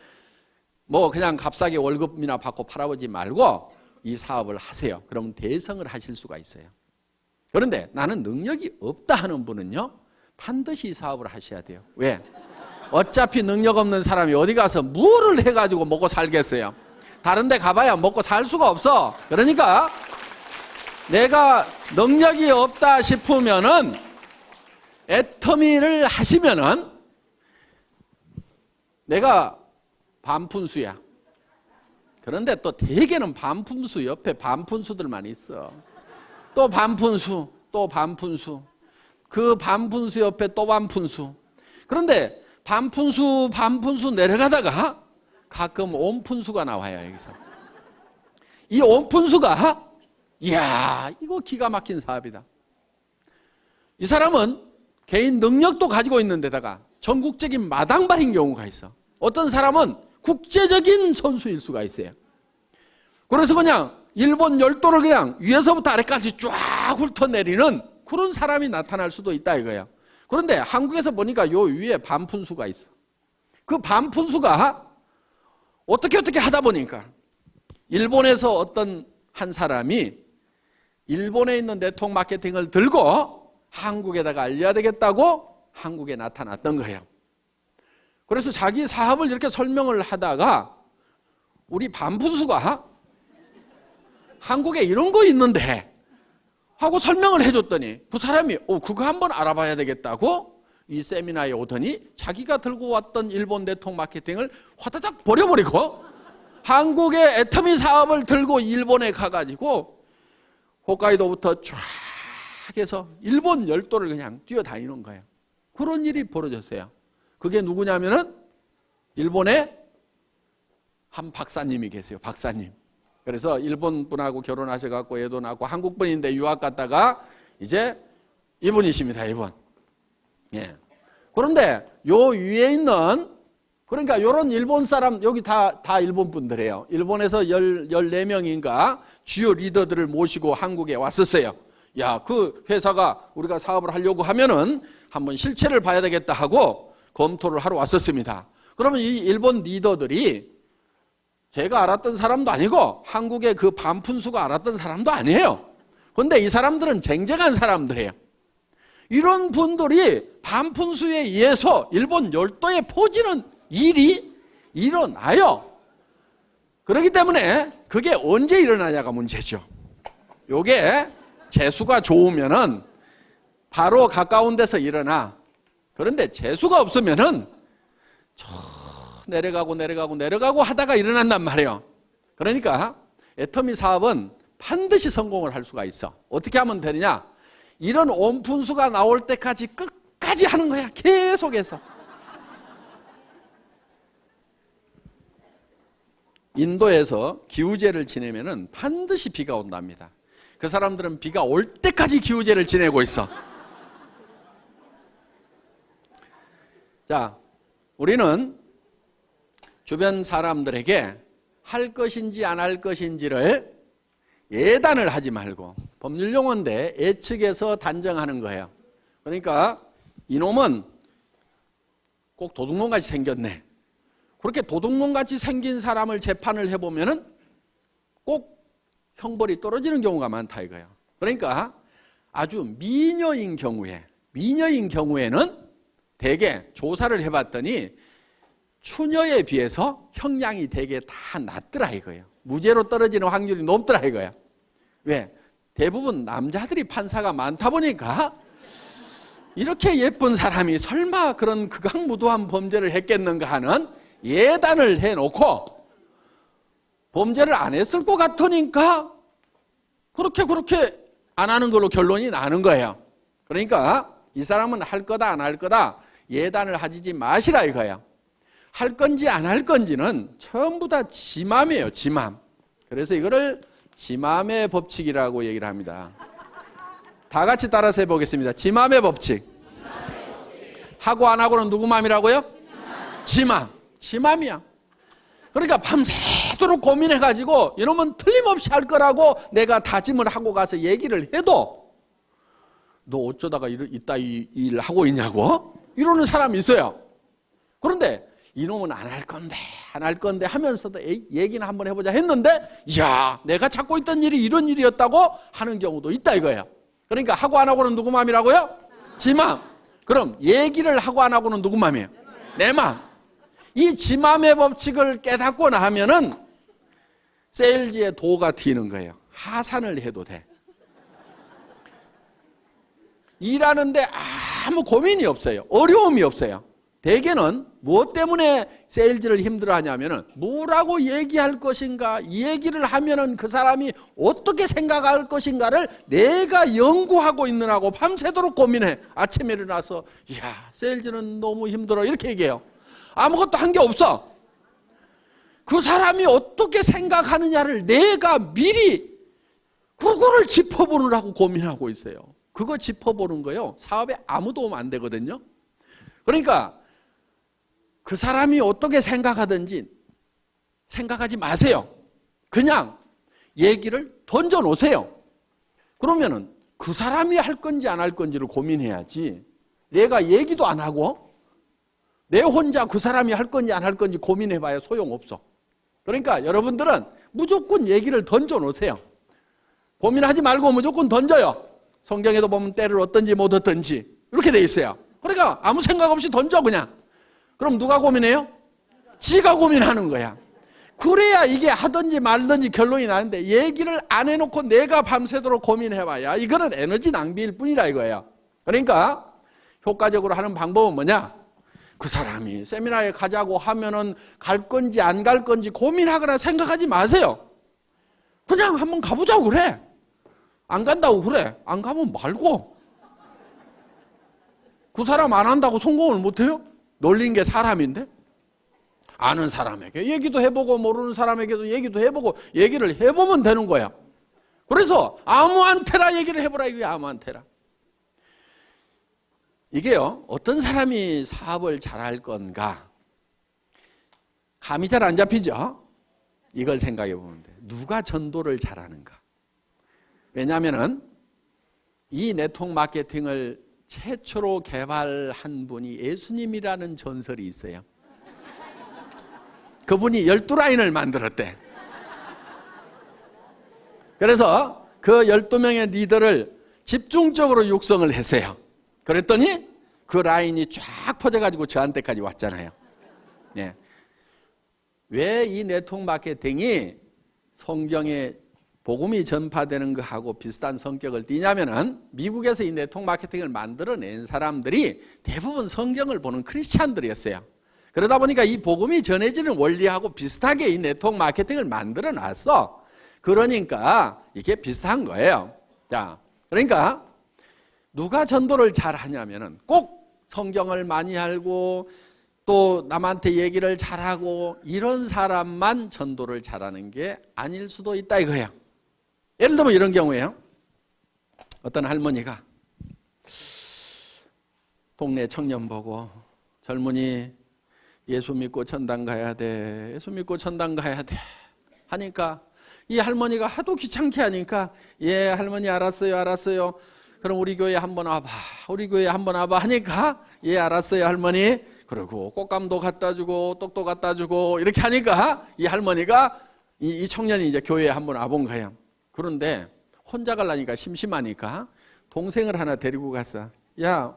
뭐 그냥 값싸게 월급이나 받고 팔아보지 말고 이 사업을 하세요. 그러면 대성을 하실 수가 있어요. 그런데 나는 능력이 없다 하는 분은요, 반드시 이 사업을 하셔야 돼요. 왜? 어차피 능력 없는 사람이 어디 가서 뭐를 해가지고 먹고 살겠어요? 다른 데 가봐야 먹고 살 수가 없어. 그러니까 내가 능력이 없다 싶으면은 애터미를 하시면은 내가 반푼수야. 그런데 또 대개는 반푼수 옆에 반푼수들만 있어. 또 반푼수, 또 반푼수. 그 반푼수 옆에 또 반푼수. 그런데 반푼수 내려가다가 가끔 온푼수가 나와요. 여기서. 이 온푼수가 이야, 이거 기가 막힌 사업이다. 이 사람은 개인 능력도 가지고 있는 데다가 전국적인 마당발인 경우가 있어. 어떤 사람은 국제적인 선수일 수가 있어요. 그래서 그냥 일본 열도를 그냥 위에서부터 아래까지 쫙 훑어내리는 그런 사람이 나타날 수도 있다 이거예요. 그런데 한국에서 보니까 요 위에 반푼수가 있어. 그 반푼수가 어떻게 하다 보니까 일본에서 어떤 한 사람이 일본에 있는 네트워크 마케팅을 들고 한국에다가 알려야 되겠다고 한국에 나타났던 거예요. 그래서 자기 사업을 이렇게 설명을 하다가 우리 반푼수가 한국에 이런 거 있는데 하고 설명을 해줬더니 그 사람이 그거 한번 알아봐야 되겠다고 이 세미나에 오더니 자기가 들고 왔던 일본 네트워크 마케팅을 화다닥 버려버리고 한국의 애터미 사업을 들고 일본에 가가지고 홋카이도부터 쫙 해서 일본 열도를 그냥 뛰어다니는 거예요. 그런 일이 벌어졌어요. 그게 누구냐면은 일본에 한 박사님이 계세요. 박사님. 그래서 일본 분하고 결혼하셔갖고 애도 낳고 한국 분인데 유학 갔다가 이제 이분이십니다. 이분. 예. 그런데 요 위에 있는, 그러니까 요런 일본 사람, 여기 다 일본 분들이에요. 일본에서 14명인가 주요 리더들을 모시고 한국에 왔었어요. 야, 그 회사가 우리가 사업을 하려고 하면은 한번 실체를 봐야 되겠다 하고 검토를 하러 왔었습니다. 그러면 이 일본 리더들이 제가 알았던 사람도 아니고 한국의 그 반푼수가 알았던 사람도 아니에요. 그런데 이 사람들은 쟁쟁한 사람들이에요. 이런 분들이 반푼수에 의해서 일본 열도에 퍼지는 일이 일어나요. 그렇기 때문에 그게 언제 일어나냐가 문제죠. 요게 재수가 좋으면은 바로 가까운 데서 일어나. 그런데 재수가 없으면은 저 내려가고 하다가 일어난단 말이에요. 그러니까 애터미 사업은 반드시 성공을 할 수가 있어. 어떻게 하면 되느냐? 이런 온푼수가 나올 때까지 끝까지 하는 거야. 계속해서. 인도에서 기우제를 지내면은 반드시 비가 온답니다. 그 사람들은 비가 올 때까지 기우제를 지내고 있어. 자, 우리는 주변 사람들에게 할 것인지 안 할 것인지를 예단을 하지 말고, 법률용어인데 예측해서 단정하는 거예요. 그러니까 이놈은 꼭 도둑놈같이 생겼네. 그렇게 도둑놈같이 생긴 사람을 재판을 해보면은 꼭 형벌이 떨어지는 경우가 많다 이거예요. 그러니까 아주 미녀인 경우에는 대개 조사를 해봤더니 추녀에 비해서 형량이 대개 다 낮더라 이거예요. 무죄로 떨어지는 확률이 높더라 이거야. 왜? 대부분 남자들이 판사가 많다 보니까 이렇게 예쁜 사람이 설마 그런 극악무도한 범죄를 했겠는가 하는 예단을 해놓고 범죄를 안 했을 것 같으니까 그렇게 안 하는 걸로 결론이 나는 거예요. 그러니까 이 사람은 할 거다 안 할 거다 예단을 하지 마시라 이거예요. 할 건지 안 할 건지는 전부 다 지 맘이에요. 지 맘. 그래서 이거를 지 맘의 법칙이라고 얘기를 합니다. 다 같이 따라서 해보겠습니다. 지 맘의 법칙. 하고 안 하고는 누구 맘이라고요? 지 맘. 지 맘이야. 그러니까 밤새도록 고민해가지고 이놈은 틀림없이 할 거라고 내가 다짐을 하고 가서 얘기를 해도 너 어쩌다가 이따 이 일 하고 있냐고? 이러는 사람이 있어요. 그런데 이놈은 안 할 건데 하면서도 얘기는 한번 해보자 했는데 야 내가 찾고 있던 일이 이런 일이었다고 하는 경우도 있다 이거예요. 그러니까 하고 안 하고는 누구 맘이라고요? 지 맘. 그럼 얘기를 하고 안 하고는 누구 맘이에요? 내 맘. 이 지 맘의 법칙을 깨닫고 나면은 세일즈의 도가 튀는 거예요. 하산을 해도 돼. 일하는데 아무 고민이 없어요. 어려움이 없어요. 대개는 무엇 때문에 세일즈를 힘들어하냐면은 뭐라고 얘기할 것인가, 이 얘기를 하면은 그 사람이 어떻게 생각할 것인가를 내가 연구하고 있느라고 밤새도록 고민해. 아침에 일어나서 야 세일즈는 너무 힘들어 이렇게 얘기해요. 아무것도 한 게 없어. 그 사람이 어떻게 생각하느냐를 내가 미리 그거를 짚어보느라고 고민하고 있어요. 그거 짚어보는 거요 사업에 아무 도움 안 되거든요. 그러니까 그 사람이 어떻게 생각하든지 생각하지 마세요. 그냥 얘기를 던져놓으세요. 그러면은 그 사람이 할 건지 안 할 건지를 고민해야지 내가 얘기도 안 하고 내 혼자 그 사람이 할 건지 안 할 건지 고민해봐야 소용없어. 그러니까 여러분들은 무조건 얘기를 던져놓으세요. 고민하지 말고 무조건 던져요. 성경에도 보면 때를 얻든지 못 얻든지 이렇게 돼 있어요. 그러니까 아무 생각 없이 던져 그냥. 그럼 누가 고민해요? 지가 고민하는 거야. 그래야 이게 하든지 말든지 결론이 나는데 얘기를 안 해놓고 내가 밤새도록 고민해봐야 이거는 에너지 낭비일 뿐이라 이거예요. 그러니까 효과적으로 하는 방법은 뭐냐? 그 사람이 세미나에 가자고 하면은 갈 건지 안 갈 건지 고민하거나 생각하지 마세요. 그냥 한번 가보자고 그래. 안 간다고 그래. 안 가면 말고. 그 사람 안 한다고 성공을 못해요? 놀린 게 사람인데? 아는 사람에게 얘기도 해보고 모르는 사람에게도 얘기도 해보고 얘기를 해보면 되는 거야. 그래서 아무한테나 얘기를 해보라 이거야. 아무한테나. 이게요, 어떤 사람이 사업을 잘할 건가? 감이 잘 안 잡히죠? 이걸 생각해 보면 돼. 누가 전도를 잘하는가? 왜냐하면은 이 네트워크 마케팅을 최초로 개발한 분이 예수님이라는 전설이 있어요. 그분이 12라인을 만들었대. 그래서 그 12명의 리더를 집중적으로 육성을 했어요. 그랬더니 그 라인이 쫙 퍼져가지고 저한테까지 왔잖아요. 예. 왜 이 네트워크 마케팅이 성경에 복음이 전파되는 것하고 비슷한 성격을 띠냐면은 미국에서 이 네트워크 마케팅을 만들어낸 사람들이 대부분 성경을 보는 크리스찬들이었어요. 그러다 보니까 이 복음이 전해지는 원리하고 비슷하게 이 네트워크 마케팅을 만들어 놨어. 그러니까 이게 비슷한 거예요. 자, 그러니까 누가 전도를 잘 하냐면은 꼭 성경을 많이 알고 또 남한테 얘기를 잘하고 이런 사람만 전도를 잘하는 게 아닐 수도 있다 이거예요. 예를 들면 이런 경우에요. 어떤 할머니가 동네 청년 보고 젊은이 예수 믿고 천당 가야 돼. 예수 믿고 천당 가야 돼. 하니까 이 할머니가 하도 귀찮게 하니까 예 할머니 알았어요. 그럼 우리 교회 한번 와봐. 우리 교회 한번 와봐 하니까 예 알았어요 할머니. 그리고 꽃감도 갖다 주고 떡도 갖다 주고 이렇게 하니까 이 할머니가 이 청년이 이제 교회에 한번 와본 거예요. 그런데 혼자 가려니까 심심하니까 동생을 하나 데리고 갔어. 야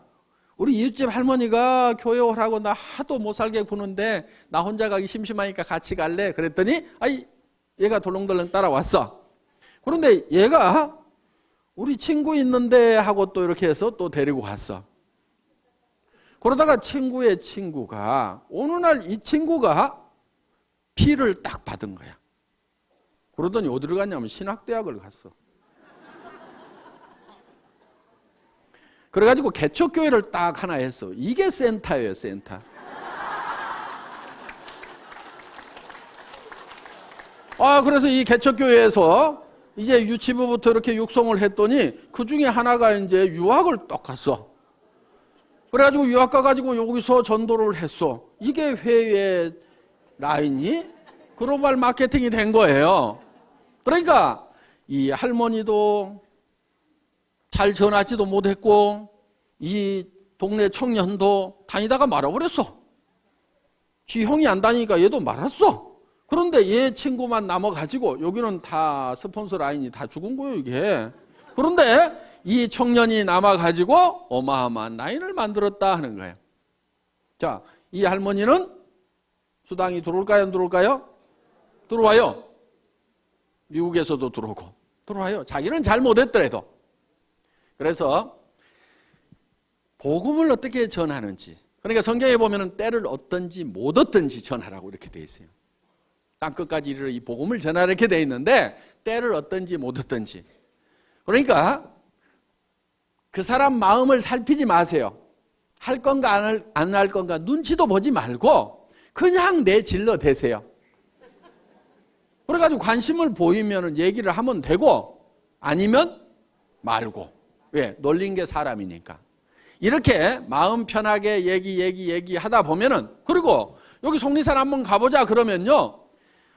우리 이웃집 할머니가 교회 오라고 나 하도 못 살게 구는데 나 혼자 가기 심심하니까 같이 갈래? 그랬더니 아이 얘가 덜렁덜렁 따라왔어. 그런데 얘가 우리 친구 있는데 하고 또 이렇게 해서 또 데리고 갔어. 그러다가 친구의 친구가 어느 날 이 친구가 피를 딱 받은 거야. 그러더니 어디로 갔냐면 신학대학을 갔어. 그래가지고 개척교회를 딱 하나 했어. 이게 센터예요, 센터. 그래서 이 개척교회에서 이제 유치부부터 이렇게 육성을 했더니 그 중에 하나가 이제 유학을 딱 갔어. 그래가지고 유학 가가지고 여기서 전도를 했어. 이게 회의 라인이 글로벌 마케팅이 된 거예요. 그러니까 이 할머니도 잘 전하지도 못했고 이 동네 청년도 다니다가 말아버렸어. 지 형이 안 다니니까 얘도 말았어. 그런데 얘 친구만 남아가지고 여기는 다 스폰서 라인이 다 죽은 거예요 이게. 그런데 이 청년이 남아가지고 어마어마한 라인을 만들었다 하는 거예요. 자, 이 할머니는 수당이 들어올까요 안 들어올까요? 들어와요. 미국에서도 들어오고 들어와요. 자기는 잘 못했더라도. 그래서 복음을 어떻게 전하는지, 그러니까 성경에 보면 때를 얻든지 못 얻든지 전하라고 이렇게 돼 있어요. 땅끝까지 이르러 이 복음을 전하라 이렇게 돼 있는데 때를 얻든지 못 얻든지. 그러니까 그 사람 마음을 살피지 마세요. 할 건가 안 할 건가 눈치도 보지 말고 그냥 내질러 대세요. 그래가지고 관심을 보이면 얘기를 하면 되고 아니면 말고. 왜? 놀린 게 사람이니까. 이렇게 마음 편하게 얘기하다 보면은, 그리고 여기 속리산 한번 가보자 그러면요,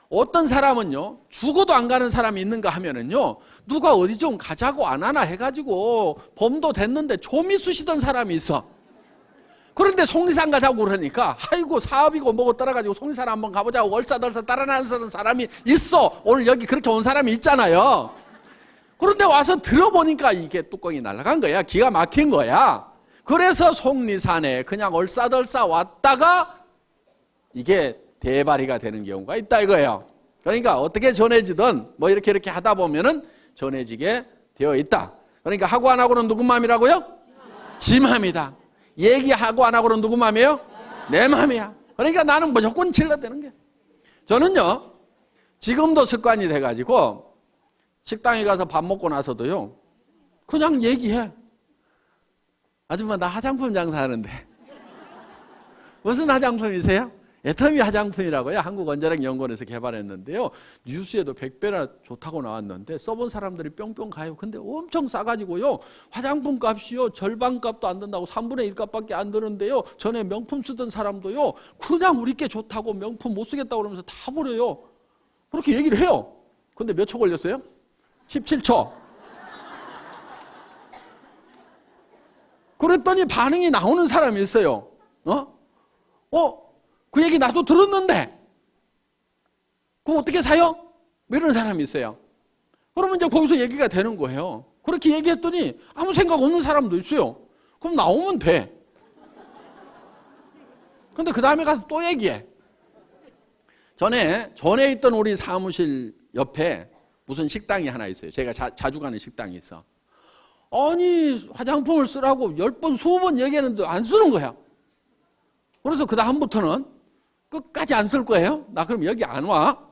어떤 사람은요 죽어도 안 가는 사람이 있는가 하면은요 누가 어디 좀 가자고 안 하나 해가지고 봄도 됐는데 좀이 쑤시던 사람이 있어. 그런데 속리산 가자고 그러니까 아이고 사업이고 뭐고 따라가지고 속리산 한번 가보자고 얼싸덜싸 따라나서는 사람이 있어. 오늘 여기 그렇게 온 사람이 있잖아요. 그런데 와서 들어보니까 이게 뚜껑이 날아간 거야. 기가 막힌 거야. 그래서 속리산에 그냥 얼싸덜싸 왔다가 이게 대발이가 되는 경우가 있다 이거예요. 그러니까 어떻게 전해지든 뭐 이렇게 하다 보면은 전해지게 되어 있다. 그러니까 하고 안 하고는 누구 마음이라고요? 지 마음이다. 얘기하고 안 하고는 누구 마음이에요? 내 마음이야. 그러니까 나는 무조건 질러대는 게. 저는요 지금도 습관이 돼가지고 식당에 가서 밥 먹고 나서도요 그냥 얘기해. 아줌마 나 화장품 장사하는데 무슨 화장품이세요? 애터미 화장품이라고요. 한국원자력연구원에서 개발했는데요. 뉴스에도 100배나 좋다고 나왔는데 써본 사람들이 뿅뿅 가요. 근데 엄청 싸가지고요. 화장품 값이요. 절반 값도 안 든다고 3분의 1 값밖에 안 드는데요. 전에 명품 쓰던 사람도요. 그냥 우리 게 좋다고 명품 못 쓰겠다고 그러면서 다 버려요. 그렇게 얘기를 해요. 근데 몇 초 걸렸어요? 17초. 그랬더니 반응이 나오는 사람이 있어요. 그 얘기 나도 들었는데 그거 어떻게 사요? 뭐 이런 사람이 있어요. 그러면 이제 거기서 얘기가 되는 거예요. 그렇게 얘기했더니 아무 생각 없는 사람도 있어요. 그럼 나오면 돼. 근데 그 다음에 가서 또 얘기해. 전에 있던 우리 사무실 옆에 무슨 식당이 하나 있어요. 제가 자주 가는 식당이 있어. 아니 화장품을 쓰라고 10번 20번 얘기했는데 안 쓰는 거야. 그래서 그 다음부터는 끝까지 안 쓸 거예요. 나 그럼 여기 안 와.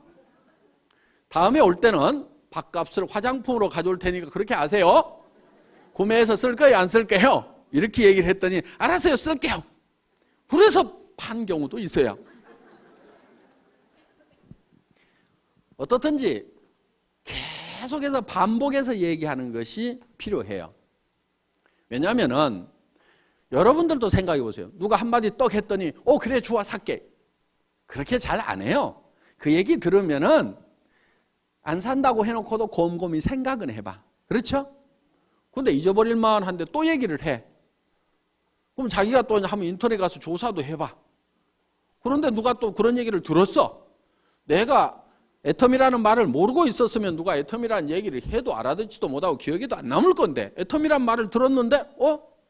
다음에 올 때는 밥값을 화장품으로 가져올 테니까 그렇게 아세요. 구매해서 쓸 거예요, 안 쓸 거예요? 이렇게 얘기를 했더니 알았어요, 쓸게요. 그래서 판 경우도 있어요. 어떻든지 계속해서 반복해서 얘기하는 것이 필요해요. 왜냐하면은 여러분들도 생각해 보세요. 누가 한마디 떡 했더니 그래 좋아 살게. 그렇게 잘 안 해요. 그 얘기 들으면은 안 산다고 해놓고도 곰곰이 생각은 해봐. 그렇죠? 근데 잊어버릴 만한데 또 얘기를 해. 그럼 자기가 또 한번 인터넷 가서 조사도 해봐. 그런데 누가 또 그런 얘기를 들었어. 내가 애텀이라는 말을 모르고 있었으면 누가 애텀이라는 얘기를 해도 알아듣지도 못하고 기억에도 안 남을 건데 애텀이라는 말을 들었는데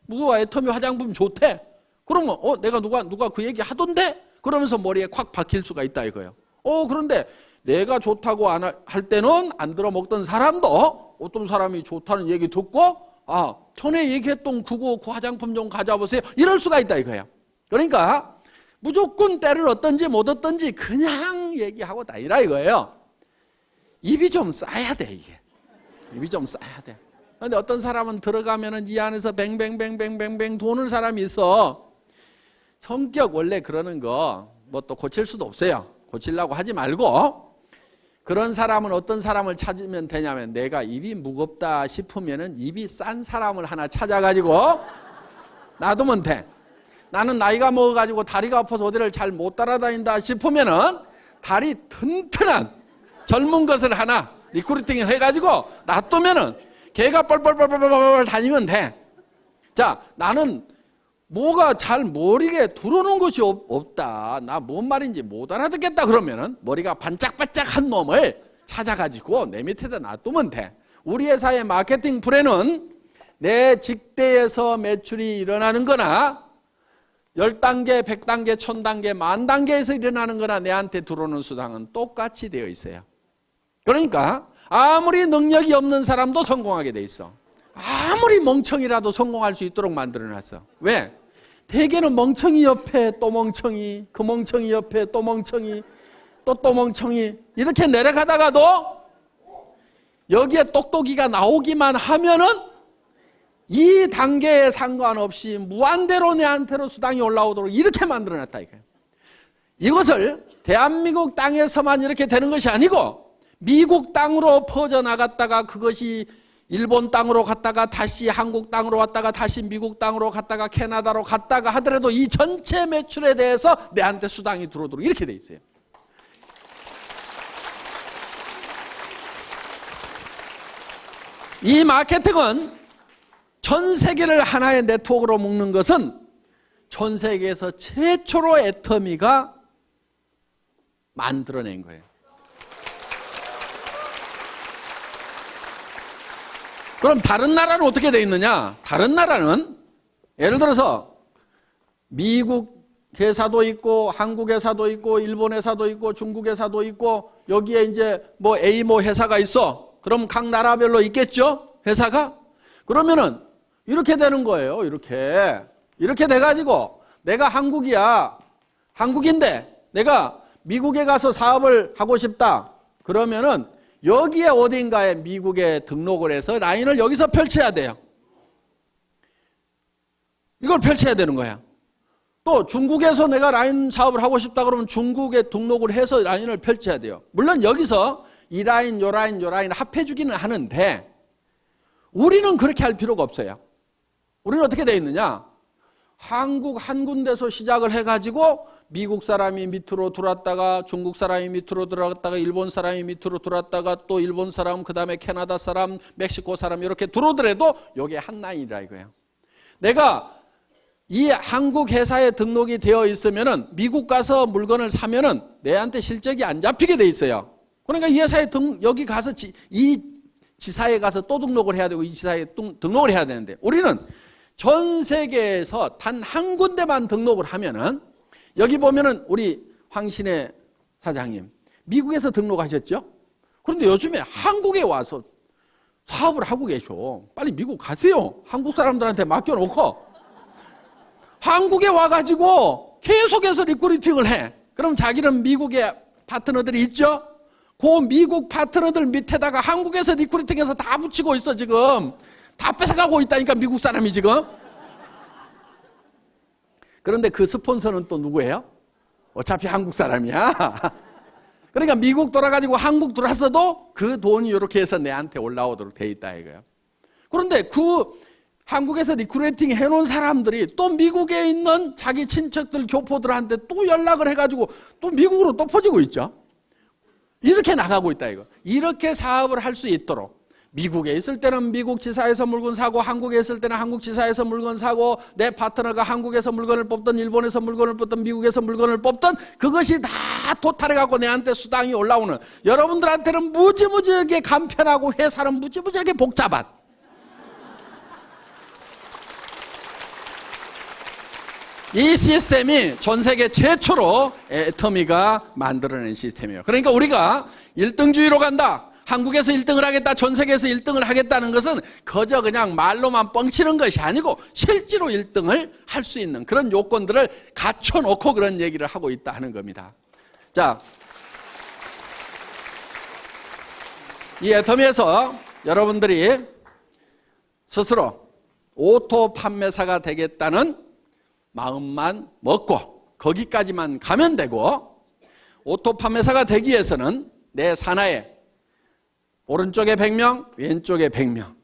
누가 애텀이 화장품 좋대. 그러면 내가 누가 그 얘기 하던데? 그러면서 머리에 콱 박힐 수가 있다 이거예요. 그런데 내가 좋다고 안 할 때는 안 들어먹던 사람도 어떤 사람이 좋다는 얘기 듣고 전에 얘기했던 그 화장품 좀 가져보세요. 이럴 수가 있다 이거예요. 그러니까 무조건 때를 얻든지 못 얻든지 그냥 얘기하고 다니라 이거예요. 입이 좀 쌓여야 돼 이게. 입이 좀 쌓여야 돼. 그런데 어떤 사람은 들어가면은 이 안에서 뱅뱅뱅뱅뱅뱅 도는 사람이 있어. 성격 원래 그러는 거 뭐 또 고칠 수도 없어요. 고치려고 하지 말고 그런 사람은 어떤 사람을 찾으면 되냐면 내가 입이 무겁다 싶으면은 입이 싼 사람을 하나 찾아가지고 놔두면 돼. 나는 나이가 먹어가지고 다리가 아파서 어디를 잘 못 따라다닌다 싶으면은 다리 튼튼한 젊은 것을 하나 리크루팅을 해가지고 놔두면은 걔가 뻘뻘뻘뻘뻘 다니면 돼. 자, 나는 뭐가 잘 머리에 들어오는 것이 없다. 나 뭔 말인지 못 알아듣겠다 그러면은 머리가 반짝반짝한 놈을 찾아가지고 내 밑에다 놔두면 돼. 우리 회사의 마케팅 플랜은 내 직대에서 매출이 일어나는 거나 10단계, 100단계, 1000단계, 10,000단계에서 일어나는 거나 내한테 들어오는 수당은 똑같이 되어 있어요. 그러니까 아무리 능력이 없는 사람도 성공하게 돼 있어. 아무리 멍청이라도 성공할 수 있도록 만들어놨어. 왜? 대개는 멍청이 옆에 또 멍청이, 그 멍청이 옆에 또 멍청이, 또 멍청이 이렇게 내려가다가도 여기에 똑똑이가 나오기만 하면은 이 단계에 상관없이 무한대로 내한테로 수당이 올라오도록 이렇게 만들어놨다 이거예요. 이것을 대한민국 땅에서만 이렇게 되는 것이 아니고 미국 땅으로 퍼져나갔다가 그것이 일본 땅으로 갔다가 다시 한국 땅으로 왔다가 다시 미국 땅으로 갔다가 캐나다로 갔다가 하더라도 이 전체 매출에 대해서 내한테 수당이 들어오도록 이렇게 돼 있어요. 이 마케팅은 전 세계를 하나의 네트워크로 묶는 것은 전 세계에서 최초로 애터미가 만들어낸 거예요. 그럼 다른 나라는 어떻게 돼 있느냐? 다른 나라는 예를 들어서 미국 회사도 있고 한국 회사도 있고 일본 회사도 있고 중국 회사도 있고 여기에 이제 뭐 A 뭐 회사가 있어. 그럼 각 나라별로 있겠죠? 회사가? 그러면은 이렇게 되는 거예요. 이렇게 돼가지고 내가 한국이야. 한국인데 내가 미국에 가서 사업을 하고 싶다. 그러면은 여기에 어딘가에 미국에 등록을 해서 라인을 여기서 펼쳐야 돼요. 이걸 펼쳐야 되는 거야. 또 중국에서 내가 라인 사업을 하고 싶다 그러면 중국에 등록을 해서 라인을 펼쳐야 돼요. 물론 여기서 이 라인, 요 라인, 요 라인 합해 주기는 하는데 우리는 그렇게 할 필요가 없어요. 우리는 어떻게 되어 있느냐? 한국 한 군데서 시작을 해가지고 미국 사람이 밑으로 들어왔다가 중국 사람이 밑으로 들어갔다가 일본 사람이 밑으로 들어왔다가 또 일본 사람, 그 다음에 캐나다 사람, 멕시코 사람 이렇게 들어오더라도 이게 한 라인이라 이거예요. 내가 이 한국 회사에 등록이 되어 있으면은 미국 가서 물건을 사면은 내한테 실적이 안 잡히게 돼 있어요. 그러니까 이 회사에 여기 가서 이 지사에 가서 또 등록을 해야 되고 이 지사에 등록을 해야 되는데 우리는 전 세계에서 단 한 군데만 등록을 하면은 여기 보면은 우리 황신혜 사장님 미국에서 등록하셨죠? 그런데 요즘에 한국에 와서 사업을 하고 계셔. 빨리 미국 가세요. 한국 사람들한테 맡겨놓고 한국에 와가지고 계속해서 리크루팅을 해. 그럼 자기는 미국에 파트너들이 있죠? 그 미국 파트너들 밑에다가 한국에서 리크루팅해서 다 붙이고 있어 지금. 다 뺏어가고 있다니까 미국 사람이 지금. 그런데 그 스폰서는 또 누구예요? 어차피 한국 사람이야. 그러니까 미국 돌아가지고 한국 들어왔어도 그 돈이 이렇게 해서 내한테 올라오도록 돼 있다 이거예요. 그런데 그 한국에서 리크루팅 해놓은 사람들이 또 미국에 있는 자기 친척들, 교포들한테 또 연락을 해가지고 또 미국으로 또 퍼지고 있죠. 이렇게 나가고 있다 이거. 이렇게 사업을 할 수 있도록 미국에 있을 때는 미국 지사에서 물건 사고 한국에 있을 때는 한국 지사에서 물건 사고 내 파트너가 한국에서 물건을 뽑든 일본에서 물건을 뽑든 미국에서 물건을 뽑든 그것이 다 토탈해갖고 내한테 수당이 올라오는 여러분들한테는 무지무지하게 간편하고 회사는 무지무지하게 복잡한 이 시스템이 전 세계 최초로 애터미가 만들어낸 시스템이에요. 그러니까 우리가 1등주의로 간다. 한국에서 1등을 하겠다. 전 세계에서 1등을 하겠다는 것은 그저 그냥 말로만 뻥치는 것이 아니고 실제로 1등을 할 수 있는 그런 요건들을 갖춰놓고 그런 얘기를 하고 있다 하는 겁니다. 자, 이 애터미에서 여러분들이 스스로 오토 판매사가 되겠다는 마음만 먹고 거기까지만 가면 되고 오토 판매사가 되기 위해서는 내 산하에 오른쪽에 100명, 왼쪽에 100명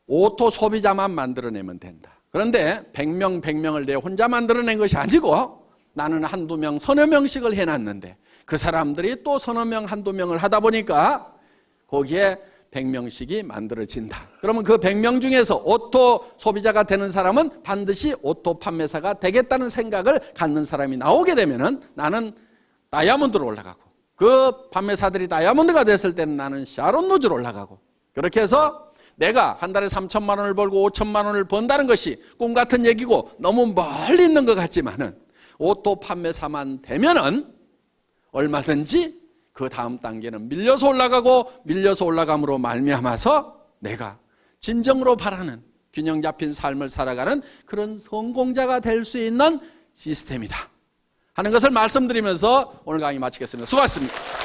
오토 소비자만 만들어내면 된다. 그런데 100명, 100명을 내 혼자 만들어낸 것이 아니고 나는 한두 명, 서너 명씩을 해놨는데 그 사람들이 또 서너 명, 한두 명을 하다 보니까 거기에 100명씩이 만들어진다. 그러면 그 100명 중에서 오토 소비자가 되는 사람은 반드시 오토 판매사가 되겠다는 생각을 갖는 사람이 나오게 되면은 나는 다이아몬드로 올라가고 그 판매사들이 다이아몬드가 됐을 때는 나는 샤론 노즈로 올라가고 그렇게 해서 내가 한 달에 3천만 원을 벌고 5천만 원을 번다는 것이 꿈 같은 얘기고 너무 멀리 있는 것 같지만은 오토 판매사만 되면은 얼마든지 그 다음 단계는 밀려서 올라가고 밀려서 올라감으로 말미암아서 내가 진정으로 바라는 균형 잡힌 삶을 살아가는 그런 성공자가 될 수 있는 시스템이다 하는 것을 말씀드리면서 오늘 강의 마치겠습니다. 수고하셨습니다.